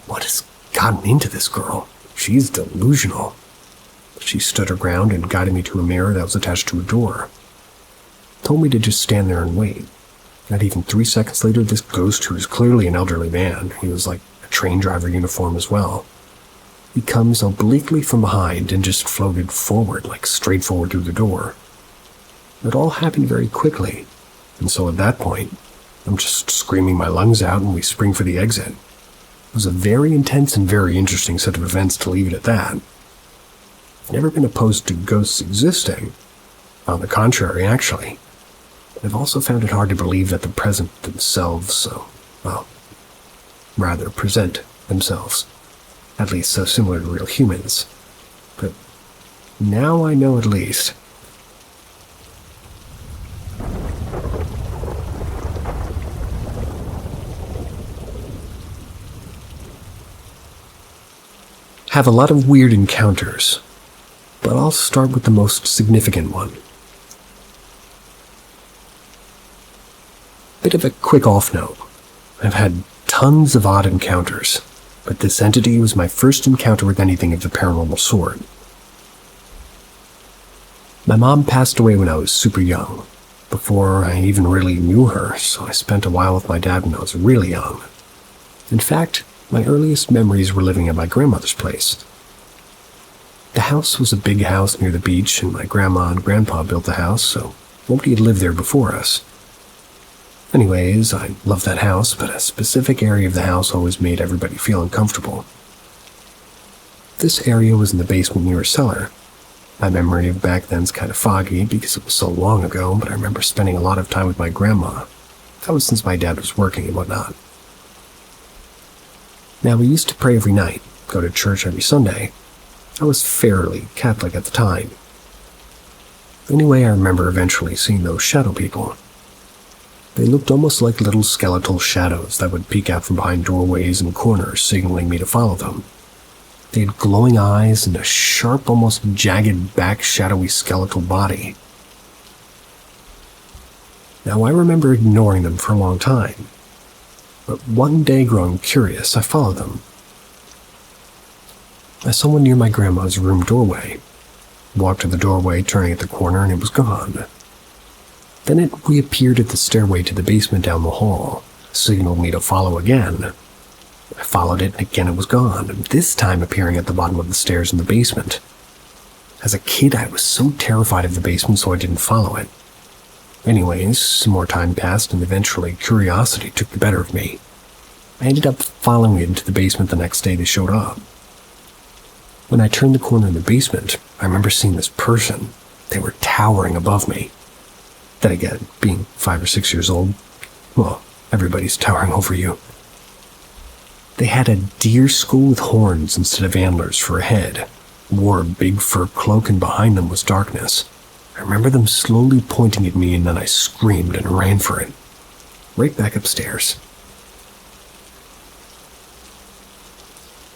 A: what has gotten into this girl? She's delusional. She stood her ground and guided me to a mirror that was attached to a door. Told me to just stand there and wait. Not even 3 seconds later, this ghost, who was clearly an elderly man, he was like a train driver uniform as well, he comes obliquely from behind and just floated forward, like straight forward through the door. It all happened very quickly, and so at that point, I'm just screaming my lungs out and we spring for the exit. It was a very intense and very interesting set of events, to leave it at that. I've never been opposed to ghosts existing. On the contrary, actually. I've also found it hard to believe that the present themselves, present themselves, at least so similar to real humans. But now I know at least. Have a lot of weird encounters, but I'll start with the most significant one. Bit of a quick off note. I've had tons of odd encounters, but this entity was my first encounter with anything of the paranormal sort. My mom passed away when I was super young, before I even really knew her, so I spent a while with my dad when I was really young. In fact, my earliest memories were living at my grandmother's place. The house was a big house near the beach, and my grandma and grandpa built the house, so nobody had lived there before us. Anyways, I loved that house, but a specific area of the house always made everybody feel uncomfortable. This area was in the basement near a cellar. My memory of back then's kind of foggy because it was so long ago, but I remember spending a lot of time with my grandma. That was since my dad was working and whatnot. Now, we used to pray every night, go to church every Sunday. I was fairly Catholic at the time. Anyway, I remember eventually seeing those shadow people. They looked almost like little skeletal shadows that would peek out from behind doorways and corners, signaling me to follow them. They had glowing eyes and a sharp, almost jagged back, shadowy skeletal body. Now, I remember ignoring them for a long time. But one day, growing curious, I followed them. I saw one near my grandma's room doorway. Walked to the doorway, turning at the corner, and it was gone. Then it reappeared at the stairway to the basement down the hall, signaled me to follow again. I followed it, and again it was gone, and this time appearing at the bottom of the stairs in the basement. As a kid, I was so terrified of the basement, so I didn't follow it. Anyways, some more time passed and eventually curiosity took the better of me. I ended up following it into the basement the next day they showed up. When I turned the corner in the basement, I remember seeing this person. They were towering above me. Then again, being 5 or 6 years old, well, everybody's towering over you. They had a deer skull with horns instead of antlers for a head, wore a big fur cloak, and behind them was darkness. I remember them slowly pointing at me, and then I screamed and ran for it. Right back upstairs.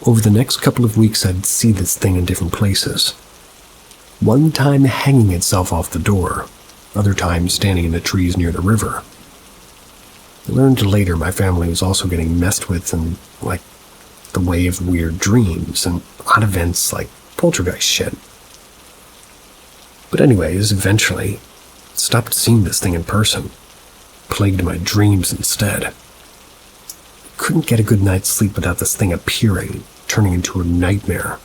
A: Over the next couple of weeks, I'd see this thing in different places. One time hanging itself off the door, other times standing in the trees near the river. I learned later my family was also getting messed with in, like, the way of weird dreams and odd events like poltergeist shit. But anyways, eventually, stopped seeing this thing in person. Plagued my dreams instead. Couldn't get a good night's sleep without this thing appearing, turning into a nightmare,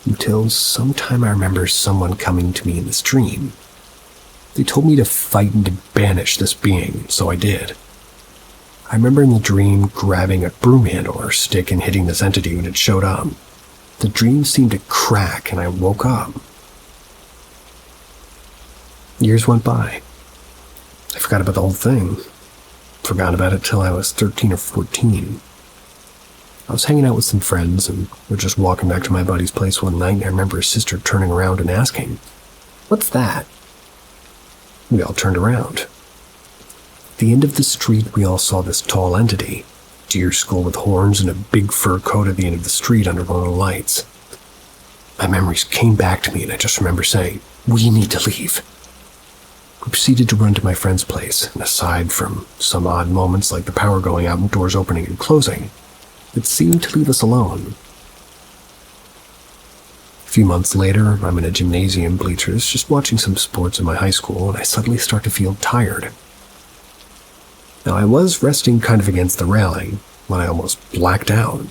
A: until sometime I remember someone coming to me in this dream. They told me to fight and to banish this being, so I did. I remember in the dream grabbing a broom handle or stick and hitting this entity when it showed up. The dream seemed to crack and I woke up. Years went by. I forgot about the whole thing. Forgot about it till I was 13 or 14. I was hanging out with some friends and we're just walking back to my buddy's place one night, and I remember his sister turning around and asking, "What's that?" We all turned around. At the end of the street, we all saw this tall entity, deer skull with horns and a big fur coat at the end of the street under one of the lights. My memories came back to me, and I just remember saying, "We need to leave." We proceeded to run to my friend's place, and aside from some odd moments like the power going out and doors opening and closing, it seemed to leave us alone. A few months later, I'm in a gymnasium bleachers just watching some sports in my high school, and I suddenly start to feel tired. Now, I was resting kind of against the railing when I almost blacked out,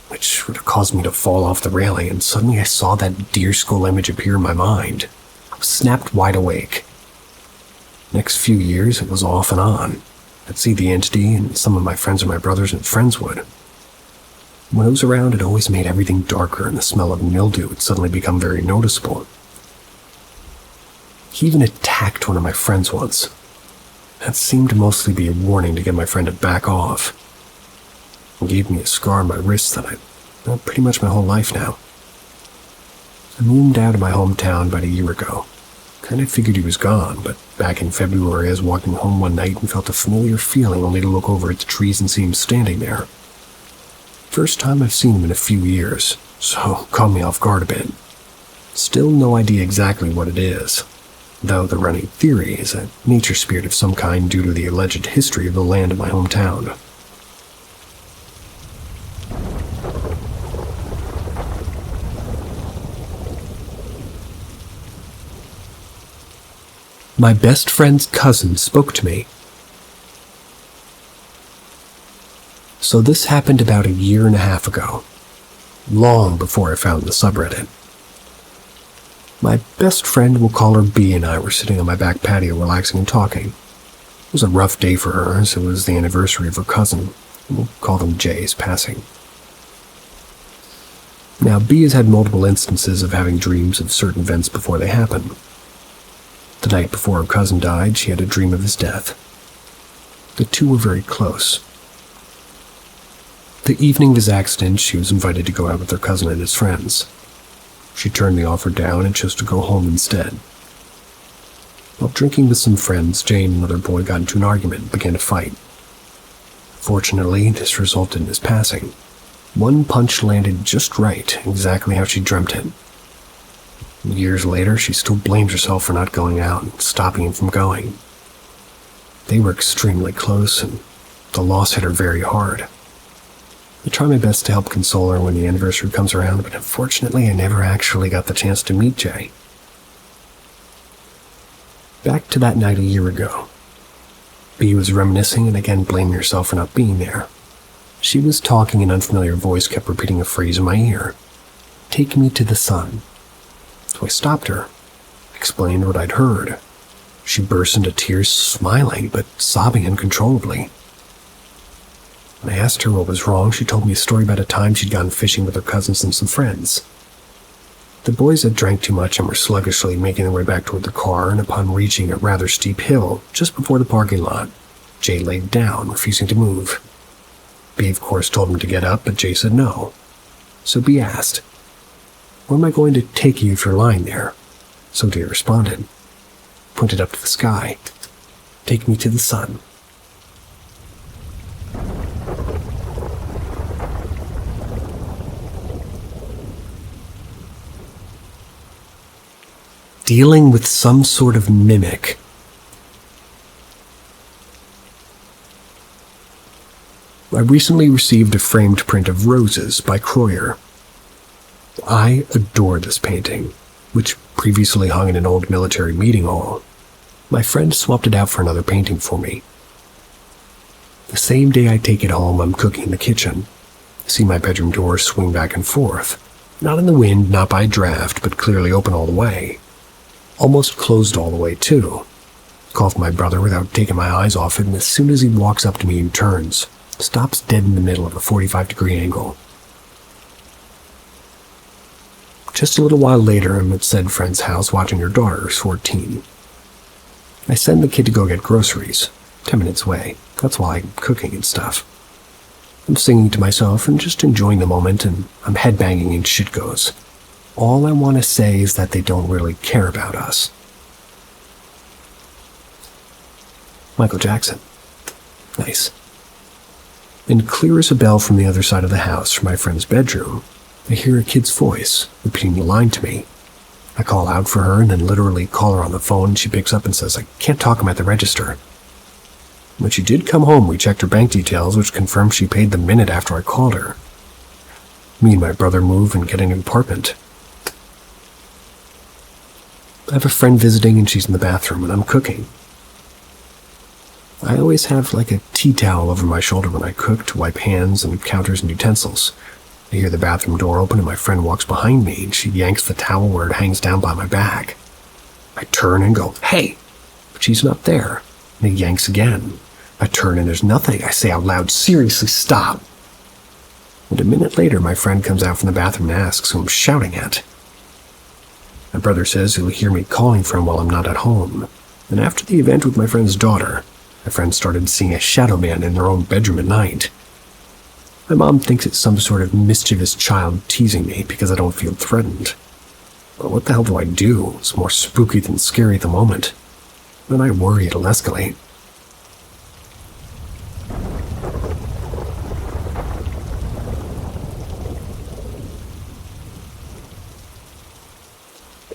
A: which would have caused me to fall off the railing, and suddenly I saw that deer skull image appear in my mind. I was snapped wide awake. Next few years, it was off and on. I'd see the entity, and some of my friends or my brothers and friends would. When it was around, it always made everything darker, and the smell of mildew would suddenly become very noticeable. He even attacked one of my friends once. That seemed to mostly be a warning to get my friend to back off. He gave me a scar on my wrist that I've had pretty much my whole life now. I moved out of my hometown about a year ago. Kind of figured he was gone, but back in February I was walking home one night and felt a familiar feeling only to look over at the trees and see him standing there. First time I've seen him in a few years, so caught me off guard a bit. Still no idea exactly what it is, though the running theory is a nature spirit of some kind due to the alleged history of the land of my hometown. My best friend's cousin spoke to me. So this happened about a year and a half ago, long before I found the subreddit. My best friend, we'll call her B, and I were sitting on my back patio relaxing and talking. It was a rough day for her, as it was the anniversary of her cousin, we'll call them Jay's passing. Now, B has had multiple instances of having dreams of certain events before they happen. The night before her cousin died, she had a dream of his death. The two were very close. The evening of his accident, she was invited to go out with her cousin and his friends. She turned the offer down and chose to go home instead. While drinking with some friends, Jay and another boy got into an argument and began to fight. Fortunately, this resulted in his passing. One punch landed just right, exactly how she dreamt it. Years later, she still blames herself for not going out and stopping him from going. They were extremely close, and the loss hit her very hard. I try my best to help console her when the anniversary comes around, but unfortunately I never actually got the chance to meet Jay. Back to that night a year ago. B was reminiscing and again blaming herself for not being there. She was talking, an unfamiliar voice kept repeating a phrase in my ear. "Take me to the sun." So I stopped her, explained what I'd heard. She burst into tears, smiling, but sobbing uncontrollably. When I asked her what was wrong, she told me a story about a time she'd gone fishing with her cousins and some friends. The boys had drank too much and were sluggishly making their way back toward the car, and upon reaching a rather steep hill just before the parking lot, Jay laid down, refusing to move. B, of course, told him to get up, but Jay said no. So B asked, "Where am I going to take you if you're lying there?" So Jay responded, pointed up to the sky, "Take me to the sun." Dealing with some sort of mimic. I recently received a framed print of Roses by Croyer. I adore this painting, which previously hung in an old military meeting hall. My friend swapped it out for another painting for me. The same day I take it home, I'm cooking in the kitchen. I see my bedroom door swing back and forth. Not in the wind, not by a draft, but clearly open all the way. Almost closed all the way, too. Call for my brother without taking my eyes off it, and as soon as he walks up to me and turns, stops dead in the middle of a 45-degree angle. Just a little while later, I'm at said friend's house watching her daughter, who's 14. I send the kid to go get groceries, 10 minutes away. That's why I'm cooking and stuff. I'm singing to myself and just enjoying the moment, and I'm headbanging and shit goes. All I want to say is that they don't really care about us. Michael Jackson. Nice. And clear as a bell from the other side of the house, from my friend's bedroom, I hear a kid's voice, repeating the line to me. I call out for her and then literally call her on the phone, and she picks up and says, "I can't talk, I'm at the register." When she did come home, we checked her bank details, which confirmed she paid the minute after I called her. Me and my brother move and get an apartment. I have a friend visiting and she's in the bathroom and I'm cooking. I always have like a tea towel over my shoulder when I cook to wipe hands and counters and utensils. I hear the bathroom door open and my friend walks behind me and she yanks the towel where it hangs down by my back. I turn and go, "Hey!" But she's not there. And he yanks again. I turn and there's nothing. I say out loud, "Seriously, stop!" And a minute later, my friend comes out from the bathroom and asks who I'm shouting at. My brother says he'll hear me calling for him while I'm not at home. And after the event with my friend's daughter, my friend started seeing a shadow man in their own bedroom at night. My mom thinks it's some sort of mischievous child teasing me because I don't feel threatened. But what the hell do I do? It's more spooky than scary at the moment. Then I worry it'll escalate.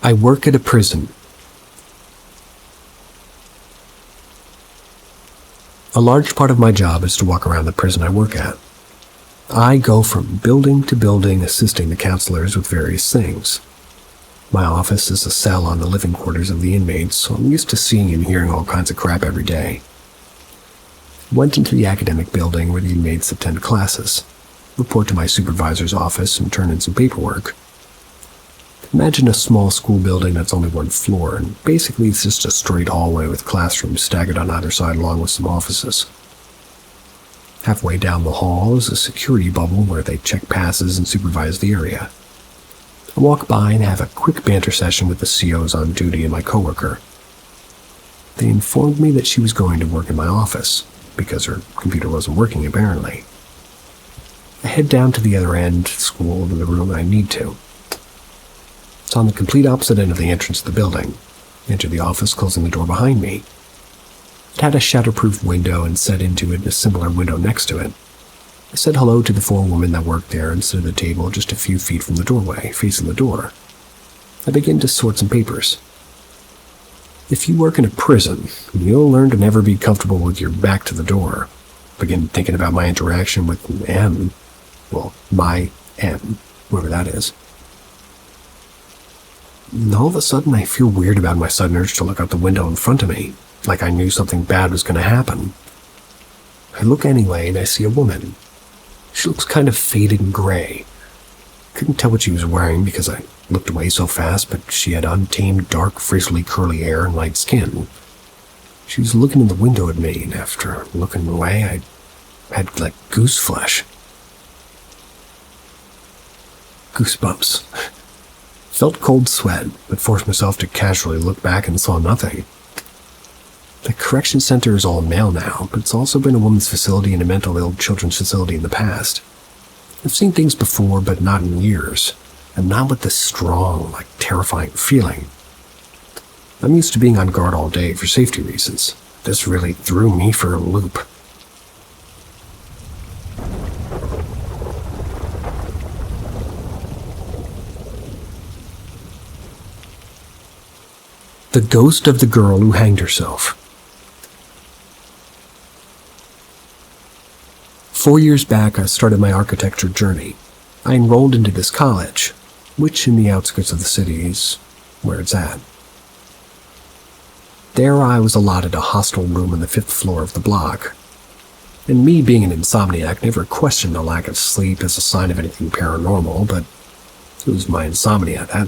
A: I work at a prison. A large part of my job is to walk around the prison I work at. I go from building to building assisting the counselors with various things. My office is a cell on the living quarters of the inmates, so I'm used to seeing and hearing all kinds of crap every day. I went into the academic building where the inmates attend classes, report to my supervisor's office, and turn in some paperwork. Imagine a small school building that's only one floor, and basically it's just a straight hallway with classrooms staggered on either side along with some offices. Halfway down the hall is a security bubble where they check passes and supervise the area. I walk by and have a quick banter session with the COs on duty and my coworker. They informed me that she was going to work in my office, because her computer wasn't working apparently. I head down to the other end of the school to the room I need to. It's on the complete opposite end of the entrance of the building. I enter the office, closing the door behind me. It had a shatterproof window and set into it a similar window next to it. I said hello to the 4 women that worked there and stood at the table just a few feet from the doorway, facing the door. I begin to sort some papers. If you work in a prison, you'll learn to never be comfortable with your back to the door. Begin thinking about my interaction with M. Well, my M, whoever that is. And all of a sudden, I feel weird about my sudden urge to look out the window in front of me, like I knew something bad was going to happen. I look anyway, and I see a woman. She looks kind of faded and gray. Couldn't tell what she was wearing because I looked away so fast, but she had untamed, dark, frizzly, curly hair and light skin. She was looking in the window at me, and after looking away, I had like goose flesh. Goosebumps. Felt cold sweat, but forced myself to casually look back and saw nothing. The correction center is all male now, but it's also been a women's facility and a mental ill children's facility in the past. I've seen things before, but not in years, and not with this strong, terrifying feeling. I'm used to being on guard all day for safety reasons. This really threw me for a loop. The ghost of the girl who hanged herself. 4 years back, I started my architecture journey. I enrolled into this college, which in the outskirts of the city is where it's at. There I was allotted a hostel room on the 5th floor of the block. And me being an insomniac never questioned the lack of sleep as a sign of anything paranormal, but it was my insomnia that,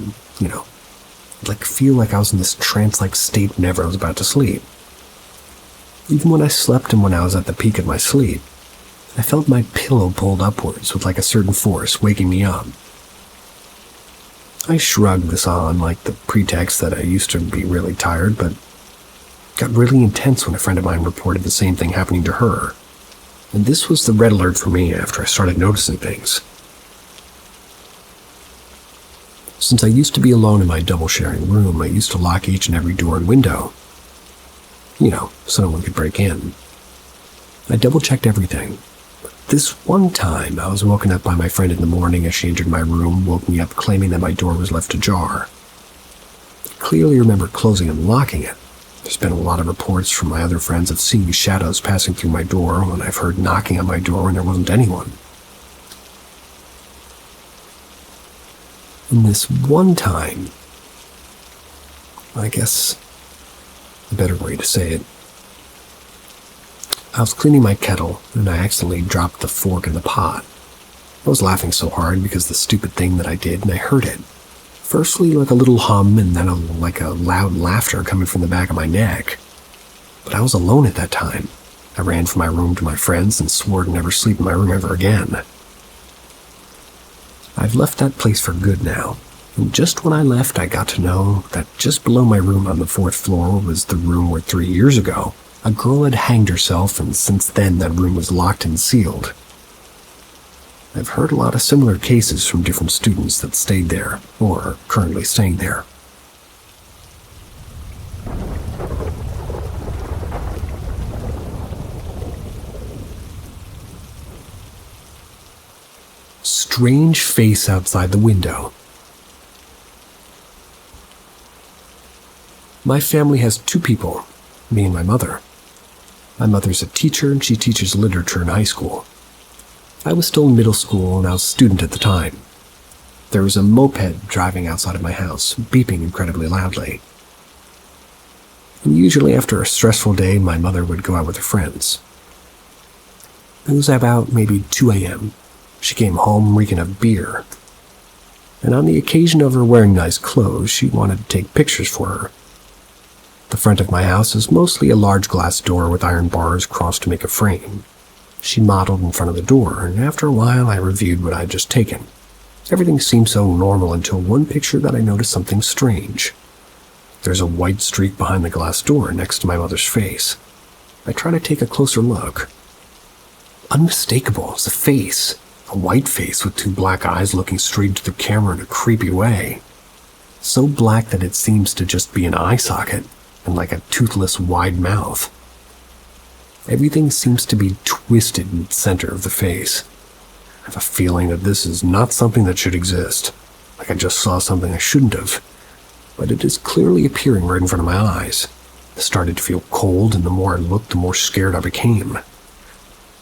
A: feel like I was in this trance-like state whenever I was about to sleep. Even when I slept and when I was at the peak of my sleep, I felt my pillow pulled upwards with a certain force, waking me up. I shrugged this on like the pretext that I used to be really tired, but got really intense when a friend of mine reported the same thing happening to her. And this was the red alert for me after I started noticing things. Since I used to be alone in my double-sharing room, I used to lock each and every door and window. So no one could break in. I double-checked everything. This one time, I was woken up by my friend in the morning as she entered my room, woke me up claiming that my door was left ajar. I clearly remember closing and locking it. There's been a lot of reports from my other friends of seeing shadows passing through my door when I've heard knocking on my door when there wasn't anyone. And this one time, I guess a better way to say it, I was cleaning my kettle, and I accidentally dropped the fork in the pot. I was laughing so hard because the stupid thing that I did, and I heard it. Firstly, like a little hum, and then a loud laughter coming from the back of my neck. But I was alone at that time. I ran from my room to my friends and swore to never sleep in my room ever again. I've left that place for good now, and just when I left, I got to know that just below my room on the 4th floor was the room where 3 years ago, a girl had hanged herself, and since then that room was locked and sealed. I've heard a lot of similar cases from different students that stayed there, or are currently staying there. Strange face outside the window. My family has 2 people, me and my mother. My mother's a teacher and she teaches literature in high school. I was still in middle school and I was a student at the time. There was a moped driving outside of my house, beeping incredibly loudly. And usually after a stressful day, my mother would go out with her friends. It was about maybe 2 a.m. She came home reeking of beer. And on the occasion of her wearing nice clothes, she wanted to take pictures for her. The front of my house is mostly a large glass door with iron bars crossed to make a frame. She modeled in front of the door, and after a while I reviewed what I had just taken. Everything seemed so normal until one picture that I noticed something strange. There's a white streak behind the glass door next to my mother's face. I try to take a closer look. Unmistakable as a face. A white face with 2 black eyes looking straight into the camera in a creepy way. So black that it seems to just be an eye socket, and like a toothless wide mouth. Everything seems to be twisted in the center of the face. I have a feeling that this is not something that should exist, like I just saw something I shouldn't have, but it is clearly appearing right in front of my eyes. I started to feel cold, and the more I looked, the more scared I became.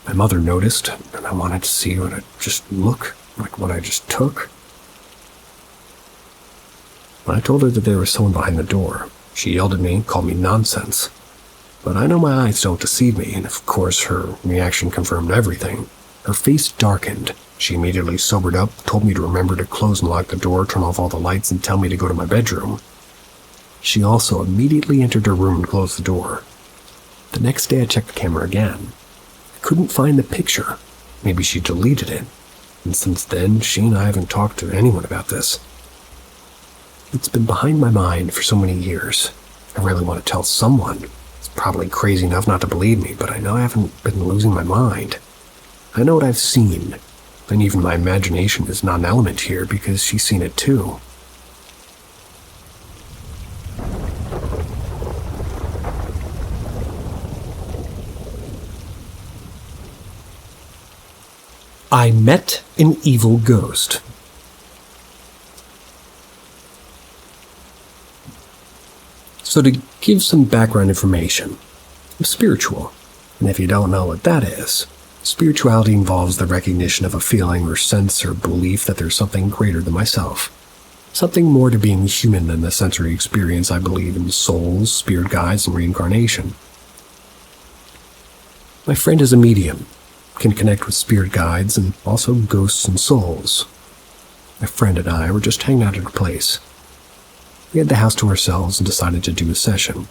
A: My mother noticed, and I wanted to see what it just looked like, what I just took. When I told her that there was someone behind the door, she yelled at me and called me nonsense. But I know my eyes don't deceive me, and of course her reaction confirmed everything. Her face darkened. She immediately sobered up, told me to remember to close and lock the door, turn off all the lights, and tell me to go to my bedroom. She also immediately entered her room and closed the door. The next day I checked the camera again. I couldn't find the picture. Maybe she deleted it. And since then, she and I haven't talked to anyone about this. It's been behind my mind for so many years. I really want to tell someone. It's probably crazy enough not to believe me, but I know I haven't been losing my mind. I know what I've seen, and even my imagination is not an element here because she's seen it too. I met an evil ghost. So to give some background information, I'm spiritual, and if you don't know what that is, spirituality involves the recognition of a feeling or sense or belief that there's something greater than myself, something more to being human than the sensory experience. I believe in souls, spirit guides, and reincarnation. My friend is a medium, can connect with spirit guides and also ghosts and souls. My friend and I were just hanging out at her place. We had the house to ourselves and decided to do a session.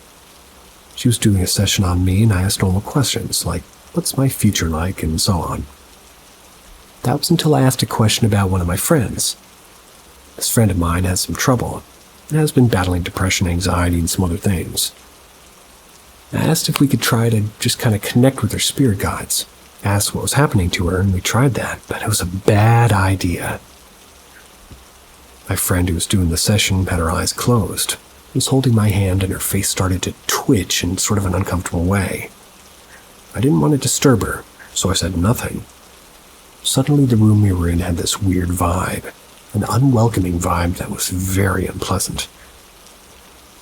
A: She was doing a session on me, and I asked normal questions like, what's my future like, and so on. That was until I asked a question about one of my friends. This friend of mine has some trouble and has been battling depression, anxiety, and some other things. I asked if we could try to just kind of connect with her spirit guides. Asked what was happening to her, and we tried that, but it was a bad idea. My friend who was doing the session had her eyes closed, was holding my hand, and her face started to twitch in sort of an uncomfortable way. I didn't want to disturb her, so I said nothing. Suddenly the room we were in had this weird vibe, an unwelcoming vibe that was very unpleasant.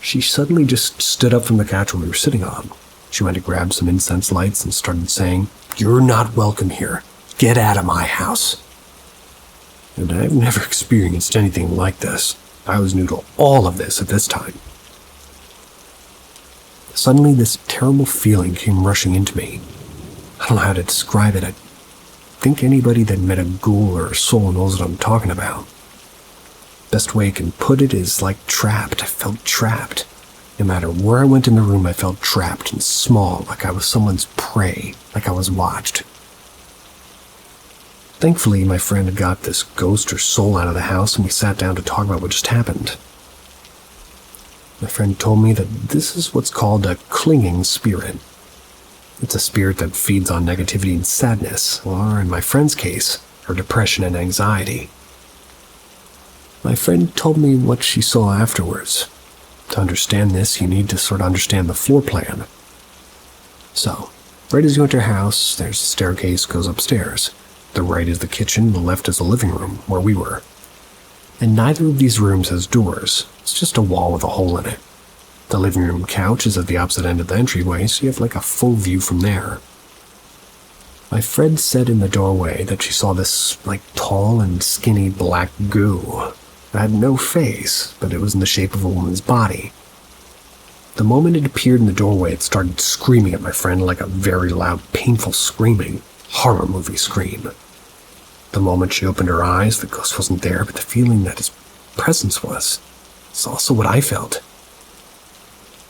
A: She suddenly just stood up from the couch we were sitting on. She went to grab some incense lights and started saying, "You're not welcome here. Get out of my house." And I've never experienced anything like this. I was new to all of this at this time. Suddenly, this terrible feeling came rushing into me. I don't know how to describe it. I think anybody that met a ghoul or a soul knows what I'm talking about. Best way I can put it is like trapped. I felt trapped. No matter where I went in the room, I felt trapped and small, like I was someone's prey, like I was watched. Thankfully, my friend had got this ghost or soul out of the house, and we sat down to talk about what just happened. My friend told me that this is what's called a clinging spirit. It's a spirit that feeds on negativity and sadness, or in my friend's case, her depression and anxiety. My friend told me what she saw afterwards. To understand this, you need to sort of understand the floor plan. So, right as you enter her house, there's a staircase goes upstairs. The right is the kitchen, the left is the living room, where we were. And neither of these rooms has doors. It's just a wall with a hole in it. The living room couch is at the opposite end of the entryway, so you have like a full view from there. My friend said in the doorway that she saw this, like, tall and skinny black goo. It had no face, but it was in the shape of a woman's body. The moment it appeared in the doorway, it started screaming at my friend like a very loud, painful screaming, horror movie scream. The moment she opened her eyes, the ghost wasn't there, but the feeling that his presence was. It's also what I felt.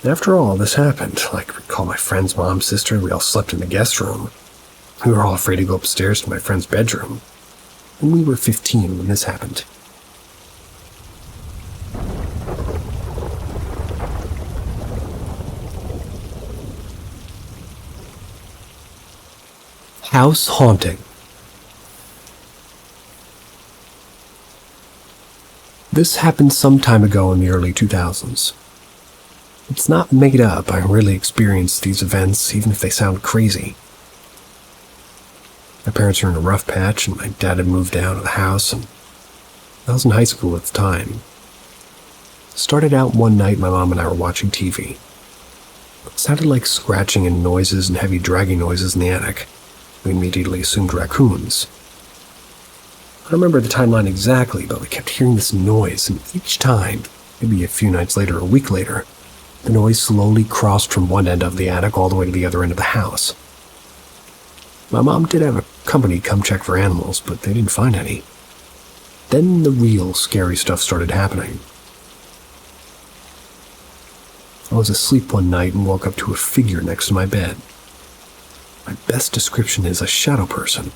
A: After all this happened, like, recall my friend's mom, sister, we all slept in the guest room. We were all afraid to go upstairs to my friend's bedroom. And we were 15 when this happened. House haunting. This happened some time ago in the early 2000s. It's not made up. I really experienced these events, even if they sound crazy. My parents were in a rough patch, and my dad had moved out of the house, and I was in high school at the time. It started out one night my mom and I were watching TV. It sounded like scratching and noises and heavy dragging noises in the attic. We immediately assumed raccoons. I don't remember the timeline exactly, but we kept hearing this noise, and each time, maybe a few nights later or a week later, the noise slowly crossed from one end of the attic all the way to the other end of the house. My mom did have a company come check for animals, but they didn't find any. Then the real scary stuff started happening. I was asleep one night and woke up to a figure next to my bed. My best description is a shadow person.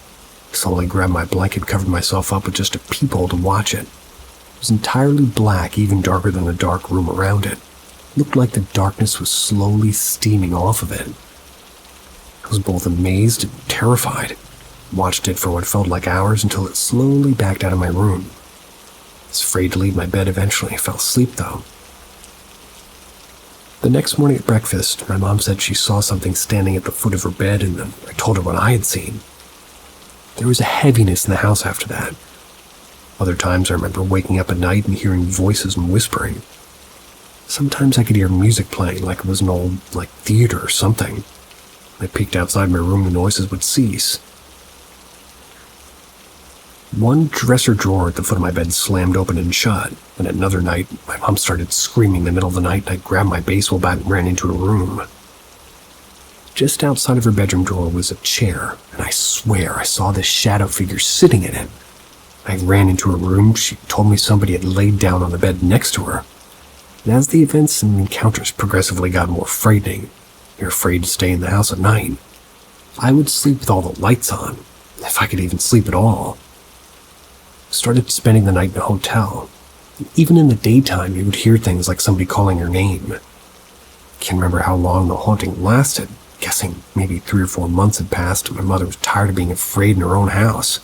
A: I slowly grabbed my blanket, covered myself up with just a peephole to watch it. It was entirely black, even darker than the dark room around it. It looked like the darkness was slowly steaming off of it. I was both amazed and terrified. I watched it for what felt like hours until it slowly backed out of my room. I was afraid to leave my bed eventually. I fell asleep though. The next morning at breakfast, my mom said she saw something standing at the foot of her bed, and then I told her what I had seen. There was a heaviness in the house after that. Other times I remember waking up at night and hearing voices and whispering. Sometimes I could hear music playing like it was an old, theater or something. When I peeked outside my room, the noises would cease. One dresser drawer at the foot of my bed slammed open and shut, and another night, my mom started screaming in the middle of the night, and I grabbed my baseball bat and ran into her room. Just outside of her bedroom door was a chair, and I swear I saw this shadow figure sitting in it. I ran into her room. She told me somebody had laid down on the bed next to her. And as the events and encounters progressively got more frightening, you're afraid to stay in the house at night. I would sleep with all the lights on, if I could even sleep at all. Started spending the night in a hotel. Even in the daytime, you would hear things like somebody calling your name. Can't remember how long the haunting lasted. Guessing maybe 3 or 4 months had passed, and my mother was tired of being afraid in her own house.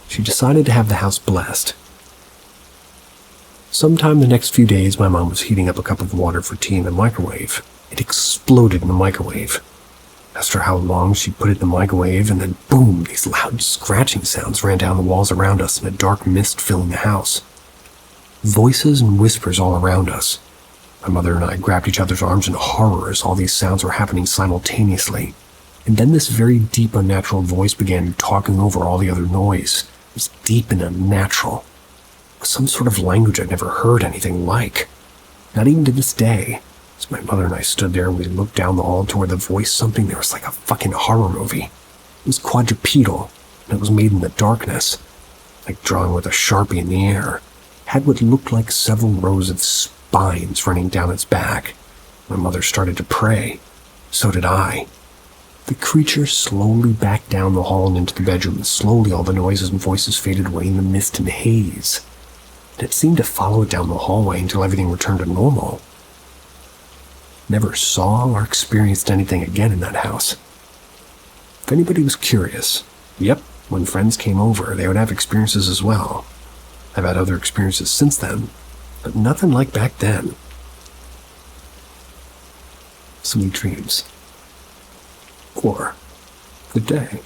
A: She decided to have the house blessed. Sometime the next few days, my mom was heating up a cup of water for tea in the microwave. It exploded in the microwave. Asked her how long she put it in the microwave, and then boom, these loud scratching sounds ran down the walls around us and a dark mist filling the house. Voices and whispers all around us. My mother and I grabbed each other's arms in horror as all these sounds were happening simultaneously. And then this very deep, unnatural voice began talking over all the other noise. It was deep and unnatural. It was some sort of language I'd never heard anything like. Not even to this day. As my mother and I stood there and we looked down the hall toward the voice, something there was like a fucking horror movie. It was quadrupedal, and it was made in the darkness, like drawing with a Sharpie in the air. It had what looked like several rows of spines running down its back. My mother started to pray. So did I. The creature slowly backed down the hall and into the bedroom, and slowly all the noises and voices faded away in the mist and haze. And it seemed to follow it down the hallway until everything returned to normal. Never saw or experienced anything again in that house. If anybody was curious, yep, when friends came over, they would have experiences as well. I've had other experiences since then, but nothing like back then. Sweet dreams. Or good day.